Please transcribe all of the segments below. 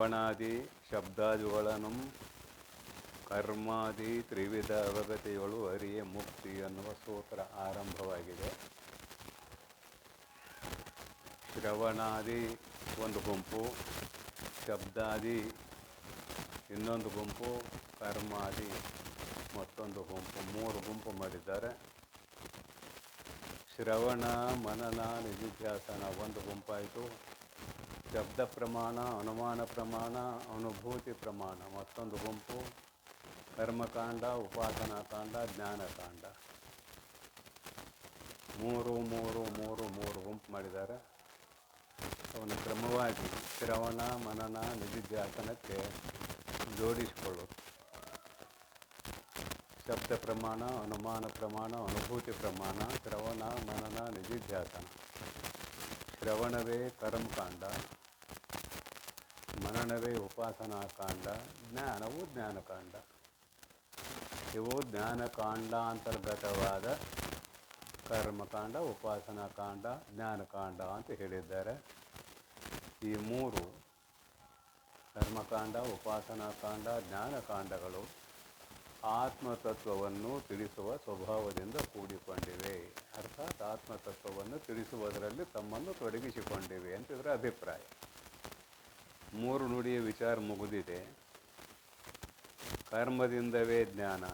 ಶ್ರವಣಾದಿ ಶಬ್ದಾದಿಗಳನ್ನು ಕರ್ಮಾದಿ ತ್ರಿವಿಧ ಅವಗತಿಗಳು ಅರಿಯೇ ಮುಕ್ತಿ ಅನ್ನುವ ಸೂತ್ರ ಆರಂಭವಾಗಿದೆ. ಶ್ರವಣಾದಿ ಒಂದು ಗುಂಪು, ಶಬ್ದಾದಿ ಇನ್ನೊಂದು ಗುಂಪು, ಕರ್ಮಾದಿ ಮತ್ತೊಂದು ಗುಂಪು, ಮೂರು ಗುಂಪು ಮಾಡಿದ್ದಾರೆ. ಶ್ರವಣ ಮನನ ನಿಧಿಧ್ಯಾಸನ ಒಂದು ಗುಂಪಾಯಿತು. ಶಬ್ದ ಪ್ರಮಾಣ, ಅನುಮಾನ ಪ್ರಮಾಣ, ಅನುಭೂತಿ ಪ್ರಮಾಣ ಮತ್ತೊಂದು ಗುಂಪು. ಕರ್ಮಕಾಂಡ, ಉಪಾಸನಾ ಕಾಂಡ, ಜ್ಞಾನಕಾಂಡ ಮೂರು ಮೂರು ಮೂರು ಮೂರು ಗುಂಪು ಮಾಡಿದ್ದಾರೆ. ಅವನ ಕ್ರಮವಾಗಿ ಶ್ರವಣ ಮನನ ನಿಧಿಧ್ಯಾಸನಕ್ಕೆ ಜೋಡಿಸಿಕೊಳ್ಳೋದು. ಶಬ್ದ ಪ್ರಮಾಣ, ಅನುಮಾನ ಪ್ರಮಾಣ, ಅನುಭೂತಿ ಪ್ರಮಾಣ, ಶ್ರವಣ ಮನನ ನಿಧಿಧ್ಯಾಸನ. ಶ್ರವಣವೇ ಕರ್ಮಕಾಂಡ, ಮನನವೇ ಉಪಾಸನಾ ಕಾಂಡ, ಜ್ಞಾನವು ಜ್ಞಾನಕಾಂಡ. ಇವು ಜ್ಞಾನಕಾಂಡಾಂತರ್ಗತವಾದ ಕರ್ಮಕಾಂಡ, ಉಪಾಸನಾ ಕಾಂಡ, ಜ್ಞಾನಕಾಂಡ ಅಂತ ಹೇಳಿದ್ದಾರೆ. ಈ ಮೂರು ಕರ್ಮಕಾಂಡ, ಉಪಾಸನಾ ಕಾಂಡ, ಜ್ಞಾನಕಾಂಡಗಳು ಆತ್ಮತತ್ವವನ್ನು ತಿಳಿಸುವ ಸ್ವಭಾವದಿಂದ ಕೂಡಿಕೊಂಡಿವೆ. ಅರ್ಥಾತ್ ಆತ್ಮತತ್ವವನ್ನು ತಿಳಿಸುವುದರಲ್ಲಿ ತಮ್ಮನ್ನು ತೊಡಗಿಸಿಕೊಂಡಿವೆ ಅಂತ ಇದರ ಅಭಿಪ್ರಾಯ. ಮೂರು ನುಡಿಯ ವಿಚಾರ ಮುಗಿದಿದೆ. ಕರ್ಮದಿಂದವೇ ಜ್ಞಾನ,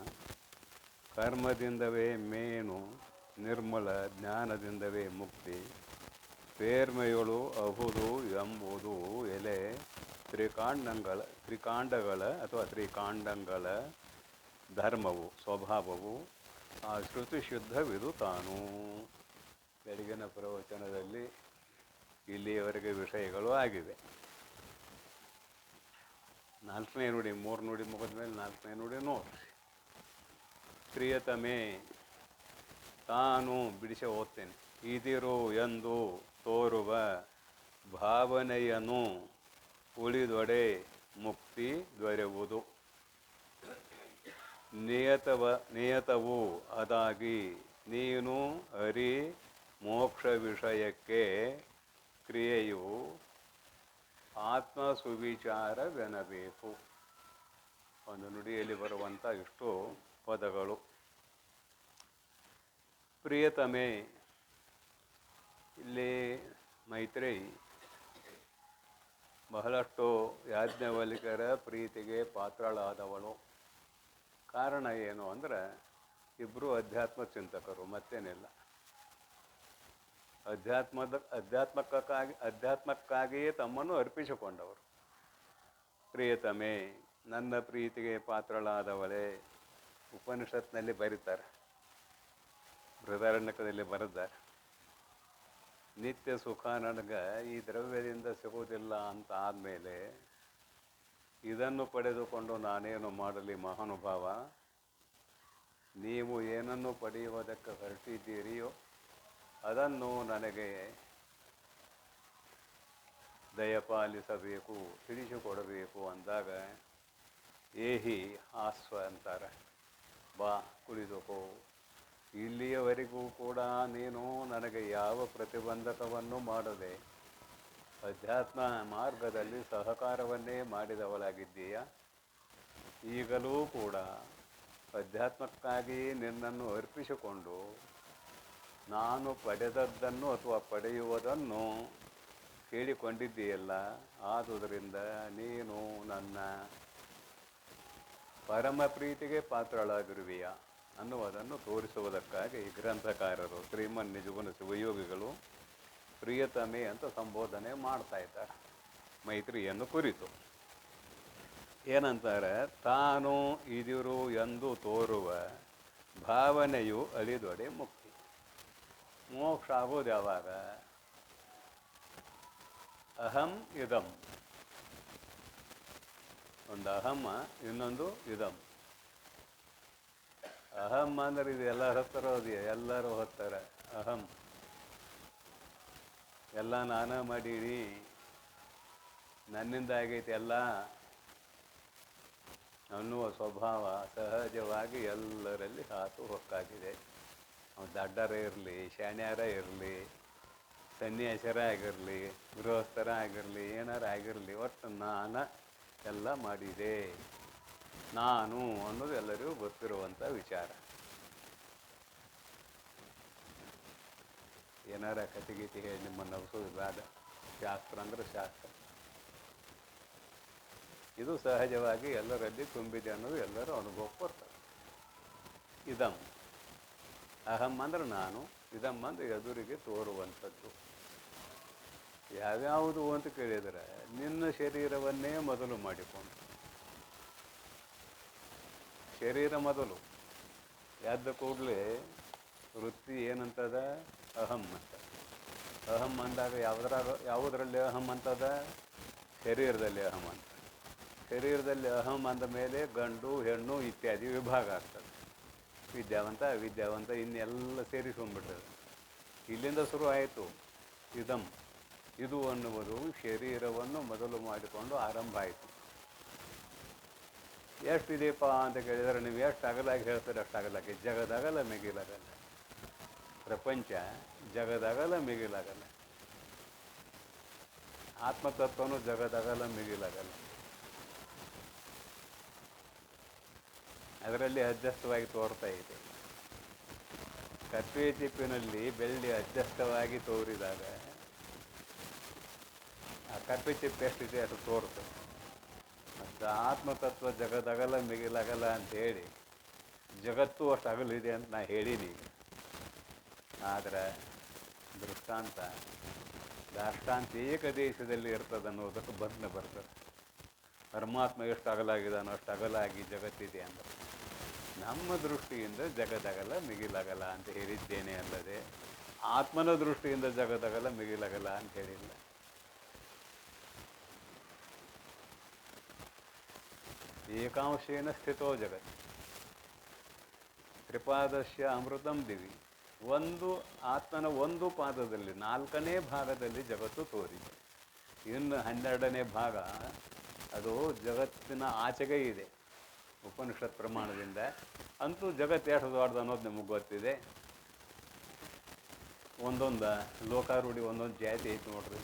ಕರ್ಮದಿಂದವೇ ಮೇನು ನಿರ್ಮಲ, ಜ್ಞಾನದಿಂದವೇ ಮುಕ್ತಿ. ಪೇರ್ಮೆಯೊಳು ಅಹುದು ಎಂಬುದು ಎಲೆ ತ್ರಿಕಾಂಡಗಳ ಅಥವಾ ತ್ರಿಕಾಂಡಗಳ ಧರ್ಮವು, ಸ್ವಭಾವವು ಆ ಶ್ರುತಿ ಶುದ್ಧವಿದು ತಾನು. ಬೆಳಗಿನ ಪ್ರವಚನದಲ್ಲಿ ಇಲ್ಲಿಯವರೆಗೆ ವಿಷಯಗಳು ಆಗಿವೆ. ನಾಲ್ಕನೇ ನುಡಿ, ಮೂರು ನುಡಿ ಮುಗಿದ ಮೇಲೆ ನಾಲ್ಕನೇ ನುಡಿ ನೋಡ್ರಿ. ಪ್ರಿಯತಮೆ, ತಾನು ಬಿಡಿಸಿ ಓದ್ತೇನೆ. ಇದಿರು ಎಂದು ತೋರುವ ಭಾವನೆಯನ್ನು ಉಳಿದೊಡೆ ಮುಕ್ತಿ ದೊರೆಯುವುದು. ನಿಯತವು ಅದಾಗಿ ನೀನು ಅರಿ ಮೋಕ್ಷ ವಿಷಯಕ್ಕೆ ಕ್ರಿಯೆಯು ಆತ್ಮ ಸುವಿಚಾರವೆನಬೇಕು. ಒಂದು ನುಡಿಯಲ್ಲಿ ಬರುವಂಥ ಇಷ್ಟು ಪದಗಳು. ಪ್ರಿಯತಮೆ, ಇಲ್ಲಿ ಮೈತ್ರೇಯಿ ಬಹಳಷ್ಟು ಯಾಜ್ಞವಲ್ಕ್ಯರ ಪ್ರೀತಿಗೆ ಪಾತ್ರಳಾದವಳು. ಕಾರಣ ಏನು ಅಂದರೆ ಇಬ್ಬರು ಅಧ್ಯಾತ್ಮ ಚಿಂತಕರು, ಮತ್ತೇನಿಲ್ಲ. ಅಧ್ಯಾತ್ಮಕ್ಕಾಗಿಯೇ ತಮ್ಮನ್ನು ಅರ್ಪಿಸಿಕೊಂಡವರು. ಪ್ರಿಯತಮೆ, ನನ್ನ ಪ್ರೀತಿಗೆ ಪಾತ್ರಳಾದವಳೇ. ಉಪನಿಷತ್ನಲ್ಲಿ ಬರೀತಾರೆ, ಬೃಹದಾರಣ್ಯಕದಲ್ಲಿ ಬರೆದ್ದಾರೆ. ನಿತ್ಯ ಸುಖ ನನಗೆ ಈ ದ್ರವ್ಯದಿಂದ ಸಿಗುವುದಿಲ್ಲ ಅಂತ ಆದಮೇಲೆ ಇದನ್ನು ಪಡೆದುಕೊಂಡು ನಾನೇನು ಮಾಡಲಿ ಮಹಾನುಭಾವ? ನೀವು ಏನನ್ನು ಪಡೆಯುವುದಕ್ಕೆ ಹೊರಟಿದ್ದೀರಿಯೋ ಅದನ್ನು ನನಗೆ ದಯಪಾಲಿಸಬೇಕು, ತಿಳಿಸಿಕೊಡಬೇಕು ಅಂದಾಗ ಏಹಿ ಆಸ್ವ ಅಂತಾರೆ. ಬಾ ಕುಳಿತುಕೋ. ಇಲ್ಲಿಯವರೆಗೂ ಕೂಡ ನೀನು ನನಗೆ ಯಾವ ಪ್ರತಿಬಂಧಕವನ್ನು ಮಾಡದೆ ಅಧ್ಯಾತ್ಮ ಮಾರ್ಗದಲ್ಲಿ ಸಹಕಾರವನ್ನೇ ಮಾಡಿದವಳಾಗಿದ್ದೀಯ. ಈಗಲೂ ಕೂಡ ಅಧ್ಯಾತ್ಮಕ್ಕಾಗಿ ನಿನ್ನನ್ನು ಅರ್ಪಿಸಿಕೊಂಡು ನಾನು ಪಡೆದದ್ದನ್ನು ಅಥವಾ ಪಡೆಯುವುದನ್ನು ಕೇಳಿಕೊಂಡಿದ್ದೀಯಲ್ಲ. ಆದುದರಿಂದ ನೀನು ನನ್ನ ಪರಮ ಪ್ರೀತಿಗೆ ಪಾತ್ರಳಾಗಿರುವೆಯಾ ಅನ್ನುವುದನ್ನು ತೋರಿಸುವುದಕ್ಕಾಗಿ ಈ ಗ್ರಂಥಕಾರರು ಶ್ರೀಮನ್ ನಿಜಗುಣ ಶಿವಯೋಗಿಗಳು ಪ್ರಿಯತಮೆ ಅಂತ ಸಂಬೋಧನೆ ಮಾಡ್ತಾ ಇದ್ದಾರೆ ಮೈತ್ರಿಯನ್ನು ಕುರಿತು. ಏನಂತಾರೆ? ತಾನು ಇದಿರು ಎಂದು ತೋರುವ ಭಾವನೆಯು ಅಳಿದೊಡೆ ಮುಕ್ತಿ. ಮೋಕ್ಷ ಆಗೋದು ಯಾವಾಗ? ಅಹಂ ಇದಂ. ಒಂದು ಅಹಮ್ಮ, ಇನ್ನೊಂದು ಇದಂ. ಅಹಂ ಅಂದ್ರೆ ಇದು ಎಲ್ಲರ ಹತ್ತಿರ ಇದೆಯಾ? ಎಲ್ಲರೂ ಹೊತ್ತಾರೆ ಅಹಂ. ಎಲ್ಲ ನಾನೇ ಮಾಡೀನಿ, ನನ್ನಿಂದ ಆಗೈತೆ ಎಲ್ಲ ಅನ್ನುವ ಸ್ವಭಾವ ಸಹಜವಾಗಿ ಎಲ್ಲರಲ್ಲಿ ಹಾತು ಹೊಕ್ಕಾಗಿದೆ. ದಡ್ಡರೇ ಇರಲಿ, ಶಾಣ್ಯಾರ ಇರಲಿ, ಸನ್ಯಾಸರ ಆಗಿರಲಿ, ಗೃಹಸ್ಥರ ಆಗಿರಲಿ, ಏನಾರ ಆಗಿರಲಿ, ಒಟ್ಟು ನಾನು ಎಲ್ಲ ಮಾಡಿದೆ. ನಾನು ಅನ್ನೋದು ಎಲ್ಲರಿಗೂ ಗೊತ್ತಿರುವಂಥ ವಿಚಾರ. ಏನಾರ ಕಥೆಗೀತಿ ಹೇಳಿ ನಿಮ್ಮನ್ನು ನಗಿಸೋದು ಬೇಡ. ಶಾಸ್ತ್ರ ಅಂದರೆ ಶಾಸ್ತ್ರ. ಇದು ಸಹಜವಾಗಿ ಎಲ್ಲರಲ್ಲಿ ತುಂಬಿದೆ ಅನ್ನೋದು ಎಲ್ಲರೂ ಅನುಭವ ಕೊಡ್ತಾರೆ. ಇದಂ ಅಹಂ ಅಂದ್ರೆ ನಾನು, ಇದಂ ಅಂದ್ರೆ ಎದುರಿಗೆ ತೋರುವಂಥದ್ದು. ಯಾವ್ಯಾವುದು ಅಂತ ಕೇಳಿದರೆ ನಿನ್ನ ಶರೀರವನ್ನೇ ಮೊದಲು ಮಾಡಿಕೊಂಡು, ಶರೀರ ಮೊದಲು ಎದ್ದ ಕೂಡಲೇ ವೃತ್ತಿ ಏನಂತದ? ಅಹಂ ಅಂತ. ಅಹಂ ಅಂದಾಗ ಯಾವುದರಲ್ಲಿ ಅಹಂ ಅಂತದ? ಶರೀರದಲ್ಲಿ ಅಹಂ ಅಂತ. ಶರೀರದಲ್ಲಿ ಅಹಂ ಅಂದ ಮೇಲೆ ಗಂಡು ಹೆಣ್ಣು ಇತ್ಯಾದಿ ವಿಭಾಗ ಆಗ್ತದೆ. ವಿದ್ಯಾವಂತ ಅವಿದ್ಯಾವಂತ ಇನ್ನೆಲ್ಲ ಸೇರಿಸ್ಕೊಂಡ್ಬಿಟ್ಟದೆ. ಇಲ್ಲಿಂದ ಶುರು ಆಯಿತು ಇದಂ. ಇದು ಅನ್ನುವುದು ಶರೀರವನ್ನು ಮೊದಲು ಮಾಡಿಕೊಂಡು ಆರಂಭ ಆಯಿತು. ಎಷ್ಟಿದೆಯಪ್ಪ ಅಂತ ಕೇಳಿದರೆ ನೀವು ಎಷ್ಟು ಅಗಲಾಗಿ ಹೇಳ್ತಾರೆ ಅಷ್ಟು ಅಗಲಾಗಿ. ಜಗದಾಗಲ್ಲ ಮಿಗಿಲಾಗಲ್ಲ. ಪ್ರಪಂಚ ಜಗದಾಗಲ್ಲ ಮಿಗಿಲಾಗಲ್ಲ. ಆತ್ಮತತ್ವನು ಜಗದಾಗಲ್ಲ ಮಿಗಿಲಾಗಲ್ಲ. ಅದರಲ್ಲಿ ಅಧ್ಯಸ್ಥವಾಗಿ ತೋರ್ತಾ ಇದೆ. ಕಪ್ಪೆ ಚಿಪ್ಪಿನಲ್ಲಿ ಬೆಳ್ಳಿ ಅಧ್ಯಸ್ಥವಾಗಿ ತೋರಿದಾಗ ಆ ಕಪ್ಪೆ ಚಿಪ್ಪು ಎಷ್ಟಿದೆ ಅದು ತೋರ್ತದೆ. ಮತ್ತು ಆತ್ಮತತ್ವ ಜಗದಗಲ್ಲ ಮಿಗಿಲಾಗಲ್ಲ ಅಂಥೇಳಿ ಜಗತ್ತು ಅಷ್ಟು ಅಗಲಿದೆ ಅಂತ ನಾ ಹೇಳೀನಿ. ಆದರೆ ದೃಷ್ಟಾಂತ ದಾಷ್ಟಾಂತ ಏಕದೇಶದಲ್ಲಿ ಇರ್ತದೆ ಅನ್ನೋದಕ್ಕೆ ಬಂಧನ ಬರ್ತದೆ. ಪರಮಾತ್ಮ ಎಷ್ಟು ಅಗಲಾಗಿದ್ದಾನೋ ಅಷ್ಟು ಅಗಲಾಗಿ ಜಗತ್ತಿದೆ ಅಂದರೆ ನಮ್ಮ ದೃಷ್ಟಿಯಿಂದ ಜಗದಗಲ್ಲ ಮಿಗಿಲಾಗಲ್ಲ ಅಂತ ಹೇಳಿದ್ದೇನೆ ಅಲ್ಲದೆ ಆತ್ಮನ ದೃಷ್ಟಿಯಿಂದ ಜಗದಗಲ್ಲ ಮಿಗಿಲಾಗಲ್ಲ ಅಂತ ಹೇಳಿಲ್ಲ. ಏಕಾಂಶೇನ ಸ್ಥಿತೋ ಜಗತ್ ತ್ರಿಪಾದಸ್ಯ ಅಮೃತಂ ದಿವಿ. ಒಂದು ಆತ್ಮನ ಒಂದು ಪಾದದಲ್ಲಿ 4ನೇ ಭಾಗದಲ್ಲಿ ಜಗತ್ತು ತೋರಿದೆ. ಇನ್ನು 12ನೇ ಭಾಗ ಅದು ಜಗತ್ತಿನ ಆಚೆಗೆ ಇದೆ ಉಪನಿಷತ್ ಪ್ರಮಾಣದಿಂದ. ಅಂತೂ ಜಗತ್ತು ಎಷ್ಟು ದೊಡ್ಡದು ಅನ್ನೋದು ನಿಮಗೆ ಗೊತ್ತಿದೆ. ಒಂದೊಂದು ಲೋಕಾರೂಢಿ ಒಂದೊಂದು ಜಾತಿ ಐತೆ ನೋಡ್ರಿ,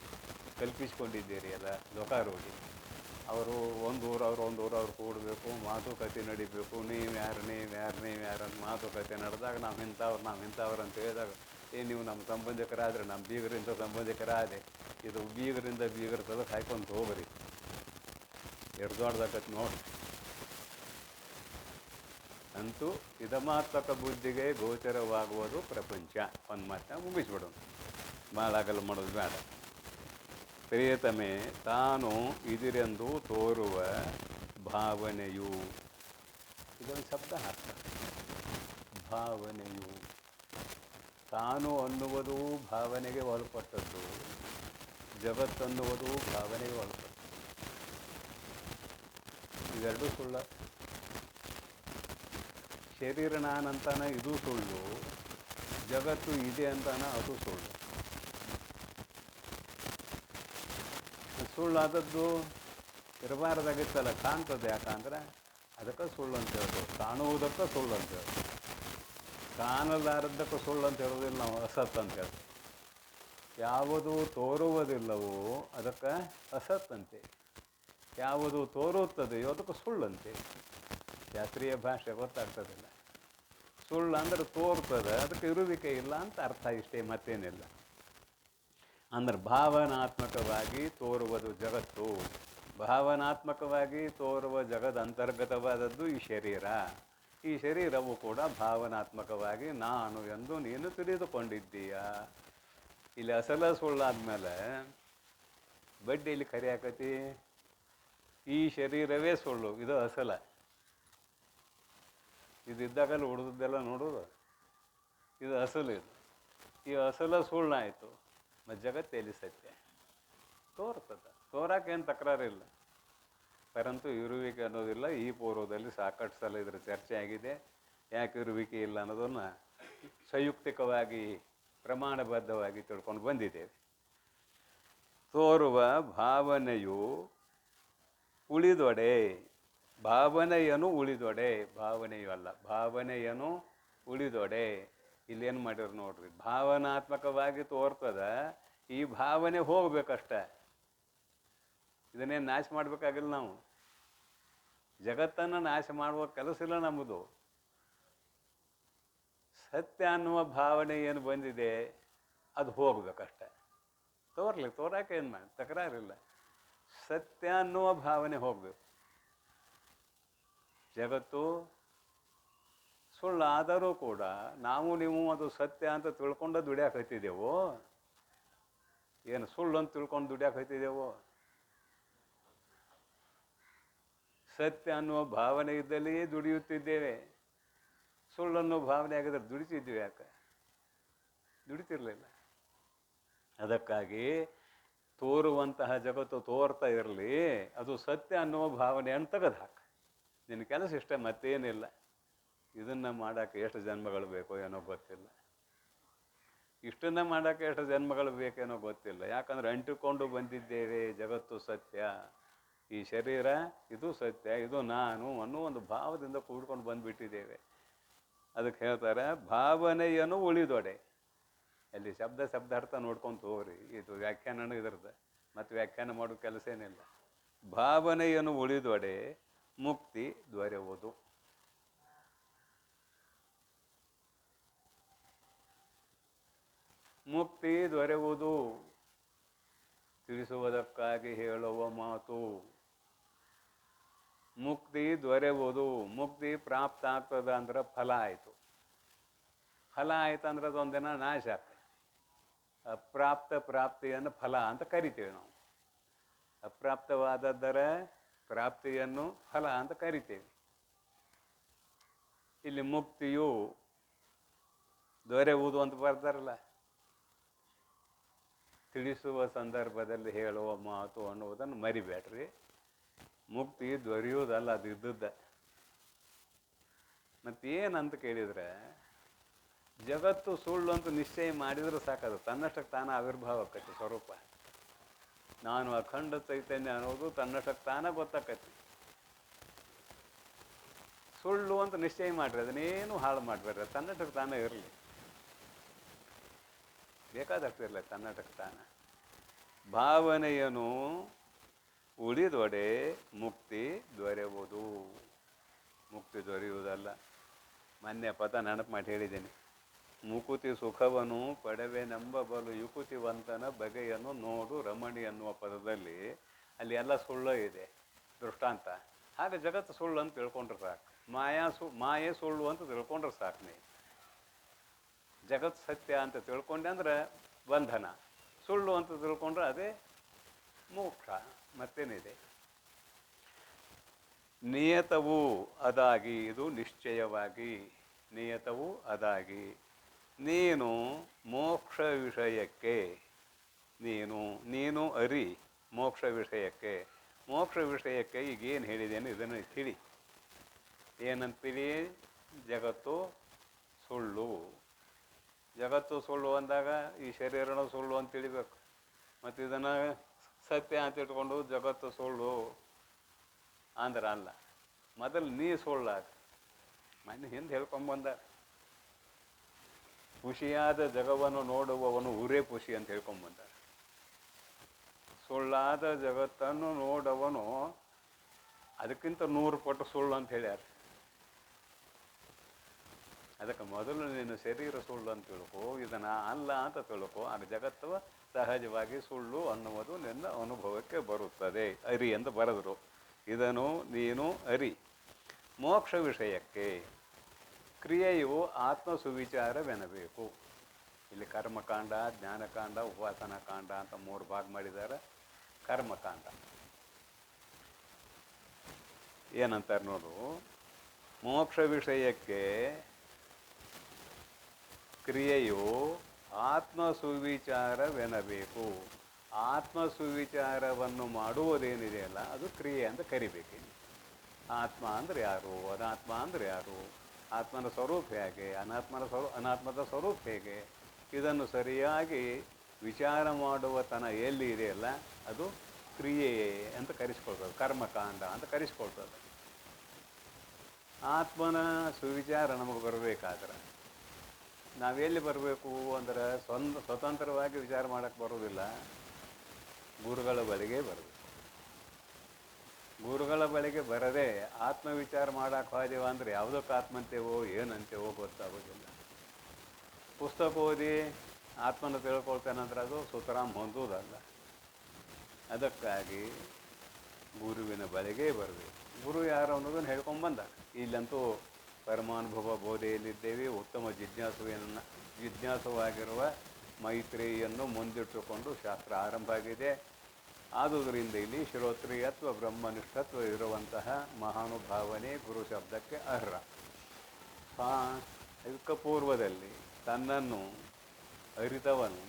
ಕಲ್ಪಿಸ್ಕೊಂಡಿದ್ದೀರಿ ಅಲ್ಲ ಲೋಕಾರೂಢಿ. ಅವರು ಒಂದು ಊರು ಅವ್ರು ಕೂಡಬೇಕು, ಮಾತುಕತೆ ನಡಿಬೇಕು. ನೀವು ಯಾರು ಅಂತ ಮಾತುಕತೆ ನಡೆದಾಗ ನಾವು ಇಂಥವ್ರು ಅಂತ ಹೇಳಿದಾಗ ನೀವು ನಮ್ಮ ಸಂಬಂಧಿಕರಾದರೆ ನಮ್ಮ ಬೀಗರಿಂದ ಸಂಬಂಧಿಕರಾದೆ. ಇದು ಬೀಗರಿಂದ ಬೀಗರ ತಲಕ್ಕೆ ಹಾಕೊಂಡು ಹೋಗ್ರಿ. ಎರಡು ದೊಡ್ಡದಾಗತ್ತೆ ನೋಡಿ. ಅಂತೂ ಇದಮಾತ್ಮಕ ಬುದ್ಧಿಗೆ ಗೋಚರವಾಗುವುದು ಪ್ರಪಂಚ. ಒಂದು ಮಾತನ್ನ ಮುಗಿಸ್ಬಿಡೋಣ, ಮಾಲಾಗಲ್ಲ ಮಾಡೋದು ಬೇಡ. ಪ್ರಿಯತಮೆ, ತಾನು ಇದಿರೆಂದು ತೋರುವ ಭಾವನೆಯು, ಇದೊಂದು ಶಬ್ದ ಹಾಕ್ತಾರೆ. ಭಾವನೆಯು ತಾನು ಅನ್ನುವುದು ಭಾವನೆಗೆ ಒಳಪಟ್ಟದ್ದು, ಜಗತ್ತನ್ನುವುದು ಭಾವನೆಗೆ ಒಳಪಟ್ಟದ್ದು. ಇವೆರಡೂ ಸುಳ್ಳ. ಶರೀರ ನಾನಂತಾನೆ ಇದು ಸುಳ್ಳು, ಜಗತ್ತು ಇದೆ ಅಂತಾನೆ ಅದು ಸುಳ್ಳು. ಸುಳ್ಳಾದದ್ದು ಇರಬಾರ್ದಾಗಿತ್ತಲ್ಲ, ಕಾಣ್ತದೆ. ಯಾಕಂದ್ರೆ ಅದಕ್ಕೆ ಸುಳ್ಳು ಅಂತ ಹೇಳೋದು, ಕಾಣುವುದಕ್ಕೆ ಸುಳ್ಳು ಅಂತ ಹೇಳೋದು. ಕಾಣಲಾರದ್ದಕ್ಕೆ ಸುಳ್ಳು ಅಂತ ಹೇಳೋದಿಲ್ಲ ನಾವು, ಅಸತ್ ಅಂತ ಹೇಳ್ತೀವಿ. ಯಾವುದು ತೋರುವುದಿಲ್ಲವೋ ಅದಕ್ಕೆ ಅಸತ್ ಅಂತೆ, ಯಾವುದು ತೋರುತ್ತದೆಯೋ ಅದಕ್ಕೆ ಸುಳ್ಳಂತೆ. ಶಾಸ್ತ್ರೀಯ ಭಾಷೆ ಗೊತ್ತಾಗ್ತದಿಲ್ಲ. ಸುಳ್ಳು ಅಂದ್ರೆ ತೋರ್ತದೆ, ಅದಕ್ಕೆ ಇರುವಿಕೆ ಇಲ್ಲ ಅಂತ ಅರ್ಥ, ಇಷ್ಟೇ, ಮತ್ತೇನಿಲ್ಲ. ಅಂದ್ರೆ ಭಾವನಾತ್ಮಕವಾಗಿ ತೋರುವುದು ಜಗತ್ತು. ಭಾವನಾತ್ಮಕವಾಗಿ ತೋರುವ ಜಗದ ಅಂತರ್ಗತವಾದದ್ದು ಈ ಶರೀರ. ಈ ಶರೀರವು ಕೂಡ ಭಾವನಾತ್ಮಕವಾಗಿ ನಾನು ಎಂದು ನೀನು ತಿಳಿದುಕೊಂಡಿದ್ದೀಯ. ಇಲ್ಲಿ ಅಸಲ ಸುಳ್ಳಾದ್ಮೇಲೆ ಬಡ್ಡಿಯಲ್ಲಿ ಖರೆ ಆಕತಿ. ಈ ಶರೀರವೇ ಸುಳ್ಳು, ಇದು ಅಸಲ. ಇದಿದ್ದಾಗಲ್ಲ ಉಳಿದದ್ದೆಲ್ಲ ನೋಡೋದು, ಇದು ಅಸಲು. ಇದು ಈ ಅಸಲ ಸುಳ್ಳಾಯಿತು, ಮತ್ತು ಜಗತ್ತೇಲಿ ಸತ್ಯ ತೋರ್ತದೆ. ತೋರಕ್ಕೇನು ತಕರಾರಿಲ್ಲ, ಪರಂತು ಇರುವಿಕೆ ಅನ್ನೋದಿಲ್ಲ. ಈ ಪೂರ್ವದಲ್ಲಿ ಸಾಕಷ್ಟು ಸಲ ಇದ್ರ ಚರ್ಚೆ ಆಗಿದೆ. ಯಾಕೆ ಇರುವಿಕೆ ಇಲ್ಲ ಅನ್ನೋದನ್ನು ಸಂಯುಕ್ತಿಕವಾಗಿ ಪ್ರಮಾಣಬದ್ಧವಾಗಿ ತಿಳ್ಕೊಂಡು ಬಂದಿದ್ದೇವೆ. ತೋರುವ ಭಾವನೆಯು ಉಳಿದೊಡೆ, ಭಾವನೆಯನ್ನು ಉಳಿದೊಡೆ, ಭಾವನೆಯೂ ಅಲ್ಲ, ಭಾವನೆಯನ್ನು ಉಳಿದೊಡೆ. ಇಲ್ಲೇನು ಮಾಡಿದ್ರು ನೋಡ್ರಿ, ಭಾವನಾತ್ಮಕವಾಗಿ ತೋರ್ತದ. ಈ ಭಾವನೆ ಹೋಗ್ಬೇಕಷ್ಟೆ. ಇದನ್ನೇನು ನಾಶ ಮಾಡಬೇಕಾಗಿಲ್ಲ ನಾವು. ಜಗತ್ತನ್ನು ನಾಶ ಮಾಡುವ ಕೆಲಸ ಇಲ್ಲ ನಮ್ಮದು. ಸತ್ಯ ಅನ್ನುವ ಭಾವನೆ ಏನು ಬಂದಿದೆ ಅದು ಹೋಗ್ಬೇಕಷ್ಟೆ. ತೋರಾಕೆ ಏನು ಮಾಡಿ ತಕರಾರಿಲ್ಲ. ಸತ್ಯ ಅನ್ನುವ ಭಾವನೆ ಹೋಗ್ಬೇಕು. ಜಗತ್ತು ಸುಳ್ಳಾದರೂ ಕೂಡ ನಾವು ನೀವು ಅದು ಸತ್ಯ ಅಂತ ತಿಳ್ಕೊಂಡು ದುಡಿಯಾಕೆ ಹತ್ತಿದ್ದೆವು. ಏನು ಸುಳ್ಳು ಅಂತ ತಿಳ್ಕೊಂಡು ದುಡಿಯಾಕೆ ಹತ್ತಿದ್ದೆವು? ಸತ್ಯ ಅನ್ನುವ ಭಾವನೆ ಇದ್ದಲ್ಲಿಯೇ ದುಡಿಯುತ್ತಿದ್ದೇವೆ. ಸುಳ್ಳನ್ನು ಭಾವನೆ ಆಗಿದ್ರೆ ದುಡಿತಿದ್ವಿ ಯಾಕೆ? ದುಡಿತಿರ್ಲಿಲ್ಲ. ಅದಕ್ಕಾಗಿ ತೋರುವಂತಹ ಜಗತ್ತು ತೋರ್ತಾ ಇರಲಿ, ಅದು ಸತ್ಯ ಅನ್ನುವ ಭಾವನೆಯನ್ನು ತೆಗೆದು ಹಾಕು. ನಿನ್ನ ಕೆಲಸ ಇಷ್ಟೇ, ಮತ್ತೇನಿಲ್ಲ. ಇದನ್ನು ಮಾಡೋಕ್ಕೆ ಎಷ್ಟು ಜನ್ಮಗಳು ಬೇಕೋ ಏನೋ ಗೊತ್ತಿಲ್ಲ. ಇಷ್ಟನ್ನು ಮಾಡೋಕ್ಕೆ ಎಷ್ಟು ಜನ್ಮಗಳು ಬೇಕೇನೋ ಗೊತ್ತಿಲ್ಲ. ಯಾಕಂದ್ರೆ ಅಂಟಿಕೊಂಡು ಬಂದಿದ್ದೇವೆ. ಜಗತ್ತು ಸತ್ಯ, ಈ ಶರೀರ ಇದು ಸತ್ಯ, ಇದು ನಾನು ಅನ್ನೋ ಒಂದು ಭಾವದಿಂದ ಕೂಡ್ಕೊಂಡು ಬಂದುಬಿಟ್ಟಿದ್ದೇವೆ. ಅದಕ್ಕೆ ಹೇಳ್ತಾರೆ ಭಾವನೆಯನ್ನು ಉಳಿದೊಡೆ. ಅಲ್ಲಿ ಶಬ್ದಾರ್ಥ ನೋಡ್ಕೊಂಡು ಹೋಗ್ರಿ. ಇದು ವ್ಯಾಖ್ಯಾನನೂ ಇದ್ರದ್ದು, ಮತ್ತು ವ್ಯಾಖ್ಯಾನ ಮಾಡೋ ಕೆಲಸ ಏನಿಲ್ಲ. ಭಾವನೆಯನ್ನು ಉಳಿದೊಡೆ ಮುಕ್ತಿ ದೊರೆಯುವುದು. ಮುಕ್ತಿ ದೊರೆಯುವುದು ತಿಳಿಸುವುದಕ್ಕಾಗಿ ಹೇಳುವ ಮಾತು. ಮುಕ್ತಿ ದೊರೆಯುವುದು, ಮುಕ್ತಿ ಪ್ರಾಪ್ತ ಆಗ್ತದ ಅಂದ್ರೆ ಫಲ ಆಯಿತು. ಫಲ ಆಯ್ತು ಅಂದ್ರೆ ಅದೊಂದಿನ ನಾಶ ಆಗ್ತದೆ. ಪ್ರಾಪ್ತಿಯನ್ನು ಫಲ ಅಂತ ಕರಿತೇವೆ ನಾವು. ಅಪ್ರಾಪ್ತವಾದದ್ದರ ಪ್ರಾಪ್ತಿಯನ್ನು ಫಲ ಅಂತ ಕರಿತೇವೆ. ಇಲ್ಲಿ ಮುಕ್ತಿಯು ದೊರೆಯುವುದು ಅಂತ ಬರ್ತಾರಲ್ಲ, ತಿಳಿಸುವ ಸಂದರ್ಭದಲ್ಲಿ ಹೇಳುವ ಮಾತು ಅನ್ನುವುದನ್ನು ಮರಿಬೇಡ್ರಿ. ಮುಕ್ತಿ ದೊರೆಯುವುದಲ್ಲ, ಅದು ಇದ್ದದ್ದ. ಮತ್ತೇನಂತ ಕೇಳಿದರೆ, ಜಗತ್ತು ಸುಳ್ಳು ಅಂತ ನಿಶ್ಚಯ ಮಾಡಿದ್ರೆ ಸಾಕದು ತನ್ನಷ್ಟಕ್ಕೆ ತಾನ ಆವಿರ್ಭಾವ ಆಕತಿ. ಸ್ವರೂಪ ನಾನು ಅಖಂಡ ಚೈತನ್ಯ ಅನ್ನೋದು ತನ್ನಷ್ಟಕ್ಕೆ ತಾನ ಗೊತ್ತಾಕತಿ. ಸುಳ್ಳು ಅಂತ ನಿಶ್ಚಯ ಮಾಡ್ರಿ, ಅದನ್ನೇನು ಹಾಳು ಮಾಡಬೇಡ್ರಿ. ತನ್ನಷ್ಟಕ್ಕೆ ತಾನೇ ಇರಲಿ, ಬೇಕಾದಾಗ್ತಿರಲಿಲ್ಲ ತನ್ನಟಕ್ಕೆ ತಾನ. ಭಾವನೆಯನ್ನು ಉಳಿದೊಡೆ ಮುಕ್ತಿ ದೊರೆಯುವುದು. ಮುಕ್ತಿ ದೊರೆಯುವುದಲ್ಲ. ಮೊನ್ನೆ ಪದ ನೆನಪು ಮಾಡಿ ಹೇಳಿದ್ದೇನೆ. ಮುಕುತಿ ಸುಖವನ್ನು ಪಡೆವೆನೆಂಬಬಲು ಯುಕುತಿವಂತನ ಬಗೆಯನ್ನು ನೋಡು ರಮಣಿ ಅನ್ನುವ ಪದದಲ್ಲಿ ಅಲ್ಲಿ ಎಲ್ಲ ಸುಳ್ಳು ಇದೆ, ದೃಷ್ಟಾಂತ. ಹಾಗೆ ಜಗತ್ತು ಸುಳ್ಳು ಅಂತ ತಿಳ್ಕೊಂಡ್ರೆ ಸಾಕು. ಮಾಯೆ ಸುಳ್ಳು ಅಂತ ತಿಳ್ಕೊಂಡ್ರೆ ಸಾಕು. ನೀವು ಜಗತ್ತು ಸತ್ಯ ಅಂತ ತಿಳ್ಕೊಂಡೆ ಅಂದ್ರೆ ಬಂಧನ, ಸುಳ್ಳು ಅಂತ ತಿಳ್ಕೊಂಡ್ರೆ ಅದೇ ಮೋಕ್ಷ. ಮತ್ತೇನಿದೆ? ನಿಯತವು ಅದಾಗಿ, ಇದು ನಿಶ್ಚಯವಾಗಿ. ನಿಯತವು ಅದಾಗಿ ನೀನು ಮೋಕ್ಷ ವಿಷಯಕ್ಕೆ, ನೀನು ಅರಿ ಮೋಕ್ಷ ವಿಷಯಕ್ಕೆ. ಮೋಕ್ಷ ವಿಷಯಕ್ಕೆ ಈಗೇನು ಹೇಳಿದ್ದೇನೆ ಇದನ್ನು ತಿಳಿ. ಏನಂತೀರಿ? ಜಗತ್ತು ಸುಳ್ಳು. ಜಗತ್ತು ಸುಳ್ಳು ಅಂದಾಗ ಈ ಶರೀರನೂ ಸುಳ್ಳು ಅಂತ ತಿಳಿಬೇಕು. ಮತ್ತು ಇದನ್ನು ಸತ್ಯ ಅಂತ ಇಟ್ಕೊಂಡು ಜಗತ್ತು ಸುಳ್ಳು ಅಂದ್ರೆ ಅಲ್ಲ. ಮೊದಲು ನೀ ಸುಳ್ಳಾಗ. ಮೊನ್ನೆ ಹಿಂದೆ ಹೇಳ್ಕೊಂಬಂದ, ಖುಷಿಯಾದ ಜಗವನ್ನು ನೋಡುವವನು ಊರೇ ಖುಷಿ ಅಂತ ಹೇಳ್ಕೊಂಬಂದ. ಸುಳ್ಳಾದ ಜಗತ್ತನ್ನು ನೋಡವನು ಅದಕ್ಕಿಂತ 100 ಪಟ್ಟು ಸುಳ್ಳು ಅಂತ ಹೇಳ್ಯಾರ. ಅದಕ್ಕೆ ಮೊದಲು ನೀನು ಶರೀರ ಸುಳ್ಳು ಅಂತ ತಿಳ್ಕೊ, ಇದನ್ನು ಅಲ್ಲ ಅಂತ ತಿಳ್ಕೊ. ಆಗ ಜಗತ್ತು ಸಹಜವಾಗಿ ಸುಳ್ಳು ಅನ್ನುವುದು ನಿನ್ನ ಅನುಭವಕ್ಕೆ ಬರುತ್ತದೆ. ಅರಿ ಎಂದು ಬರೆದರು. ಇದನ್ನು ನೀನು ಅರಿ. ಮೋಕ್ಷ ವಿಷಯಕ್ಕೆ ಕ್ರಿಯೆಯು ಆತ್ಮ ಸುವಿಚಾರವೆನಬೇಕು. ಇಲ್ಲಿ ಕರ್ಮಕಾಂಡ, ಜ್ಞಾನಕಾಂಡ, ಉಪಾಸನಾ ಕಾಂಡ ಅಂತ 3 ಭಾಗ ಮಾಡಿದ್ದಾರೆ. ಕರ್ಮಕಾಂಡ ಏನಂತಾರೆ ನೋಡು. ಮೋಕ್ಷ ವಿಷಯಕ್ಕೆ ಕ್ರಿಯೆಯು ಆತ್ಮ ಸುವಿಚಾರವೆನಬೇಕು. ಆತ್ಮ ಸುವಿಚಾರವನ್ನು ಮಾಡುವುದೇನಿದೆಯಲ್ಲ ಅದು ಕ್ರಿಯೆ ಅಂತ ಕರಿಬೇಕು. ಆತ್ಮ ಅಂದರೆ ಯಾರು, ಅನಾತ್ಮ ಅಂದರೆ ಯಾರು, ಆತ್ಮನ ಸ್ವರೂಪ ಹೇಗೆ, ಅನಾತ್ಮದ ಸ್ವರೂಪ ಹೇಗೆ, ಇದನ್ನು ಸರಿಯಾಗಿ ವಿಚಾರ ಮಾಡುವ ತನ ಎಲ್ಲಿ ಇದೆಯಲ್ಲ ಅದು ಕ್ರಿಯೆ ಅಂತ ಕರೆಸ್ಕೊಳ್ತದೆ. ಕರ್ಮಕಾಂಡ ಅಂತ ಕರೆಸ್ಕೊಳ್ತದೆ. ಆತ್ಮನ ಸುವಿಚಾರ ನಮಗೆ ಬರಬೇಕಾದ್ರೆ ನಾವೆಲ್ಲಿ ಬರಬೇಕು ಅಂದರೆ ಸ್ವತಂತ್ರವಾಗಿ ವಿಚಾರ ಮಾಡೋಕ್ಕೆ ಬರೋದಿಲ್ಲ, ಗುರುಗಳ ಬಳಿಗೆ ಬರಬೇಕು. ಗುರುಗಳ ಬಳಿಗೆ ಬರದೆ ಆತ್ಮವಿಚಾರ ಮಾಡೋಕೆ ಹೋದೆವು ಅಂದರೆ ಯಾವುದಕ್ಕೆ ಆತ್ಮಂತೇವೋ ಏನಂತೇವೋ ಗೊತ್ತಾಗೋದಿಲ್ಲ. ಪುಸ್ತಕ ಓದಿ ಆತ್ಮನ ತಿಳ್ಕೊಳ್ತೇನಂದ್ರೆ ಅದು ಸುತರಾಮ್ ಹೊಂದುವುದಲ್ಲ. ಅದಕ್ಕಾಗಿ ಗುರುವಿನ ಬಳಿಗೆ ಬರಬೇಕು. ಗುರು ಯಾರು ಅನ್ನೋದನ್ನು ಹೇಳ್ಕೊಂಡ್ಬಂದ. ಇಲ್ಲಂತೂ ಪರಮಾನುಭವ ಬೋಧೆಯಲ್ಲಿದ್ದೇವೆ. ಉತ್ತಮ ಜಿಜ್ಞಾಸುವಾಗಿರುವ ಮೈತ್ರಿಯನ್ನು ಮುಂದಿಟ್ಟುಕೊಂಡು ಶಾಸ್ತ್ರ ಆರಂಭ ಆಗಿದೆ. ಆದುದರಿಂದ ಇಲ್ಲಿ ಶ್ರೋತ್ರಿಯತ್ವ ಬ್ರಹ್ಮನಿಷ್ಠತ್ವ ಇರುವಂತಹ ಮಹಾನುಭಾವನೆ ಗುರು ಶಬ್ದಕ್ಕೆ ಅರ್ಹ. ಇದಕ್ಕೆ ಪೂರ್ವದಲ್ಲಿ ತನ್ನನ್ನು ಅರಿತವನು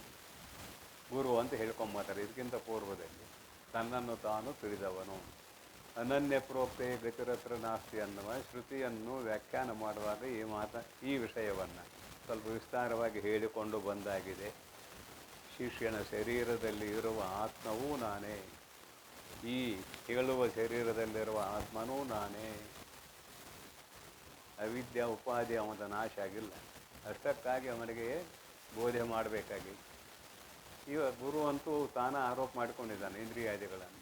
ಗುರು ಅಂತ ಹೇಳ್ಕೊಂಬತ್ತಾರೆ. ಇದಕ್ಕಿಂತ ಪೂರ್ವದಲ್ಲಿ ತನ್ನನ್ನು ತಾನು ತಿಳಿದವನು. ಅನನ್ಯ ಪ್ರೋಕ್ತೆ ಗತಿರತ್ರ ನಾಸ್ತಿ ಅನ್ನುವ ಶ್ರುತಿಯನ್ನು ವ್ಯಾಖ್ಯಾನ ಮಾಡುವಾಗ ಈ ವಿಷಯವನ್ನು ಸ್ವಲ್ಪ ವಿಸ್ತಾರವಾಗಿ ಹೇಳಿಕೊಂಡು ಬಂದಾಗಿದೆ. ಶಿಷ್ಯನ ಶರೀರದಲ್ಲಿ ಇರುವ ಆತ್ಮವೂ ನಾನೇ, ಈ ಹೇಳುವ ಶರೀರದಲ್ಲಿರುವ ಆತ್ಮನೂ ನಾನೇ. ಅವಿದ್ಯಾ ಉಪಾಧಿ ಅವನ ನಾಶ ಆಗಿಲ್ಲ, ಅಷ್ಟಕ್ಕಾಗಿ ಅವನಿಗೆ ಬೋಧೆ ಮಾಡಬೇಕಾಗಿ. ಈಗ ಗುರು ಅಂತೂ ತಾನ ಆರೋಪ ಮಾಡಿಕೊಂಡಿದ್ದಾನೆ ಇಂದ್ರಿಯಾದಿಗಳನ್ನು.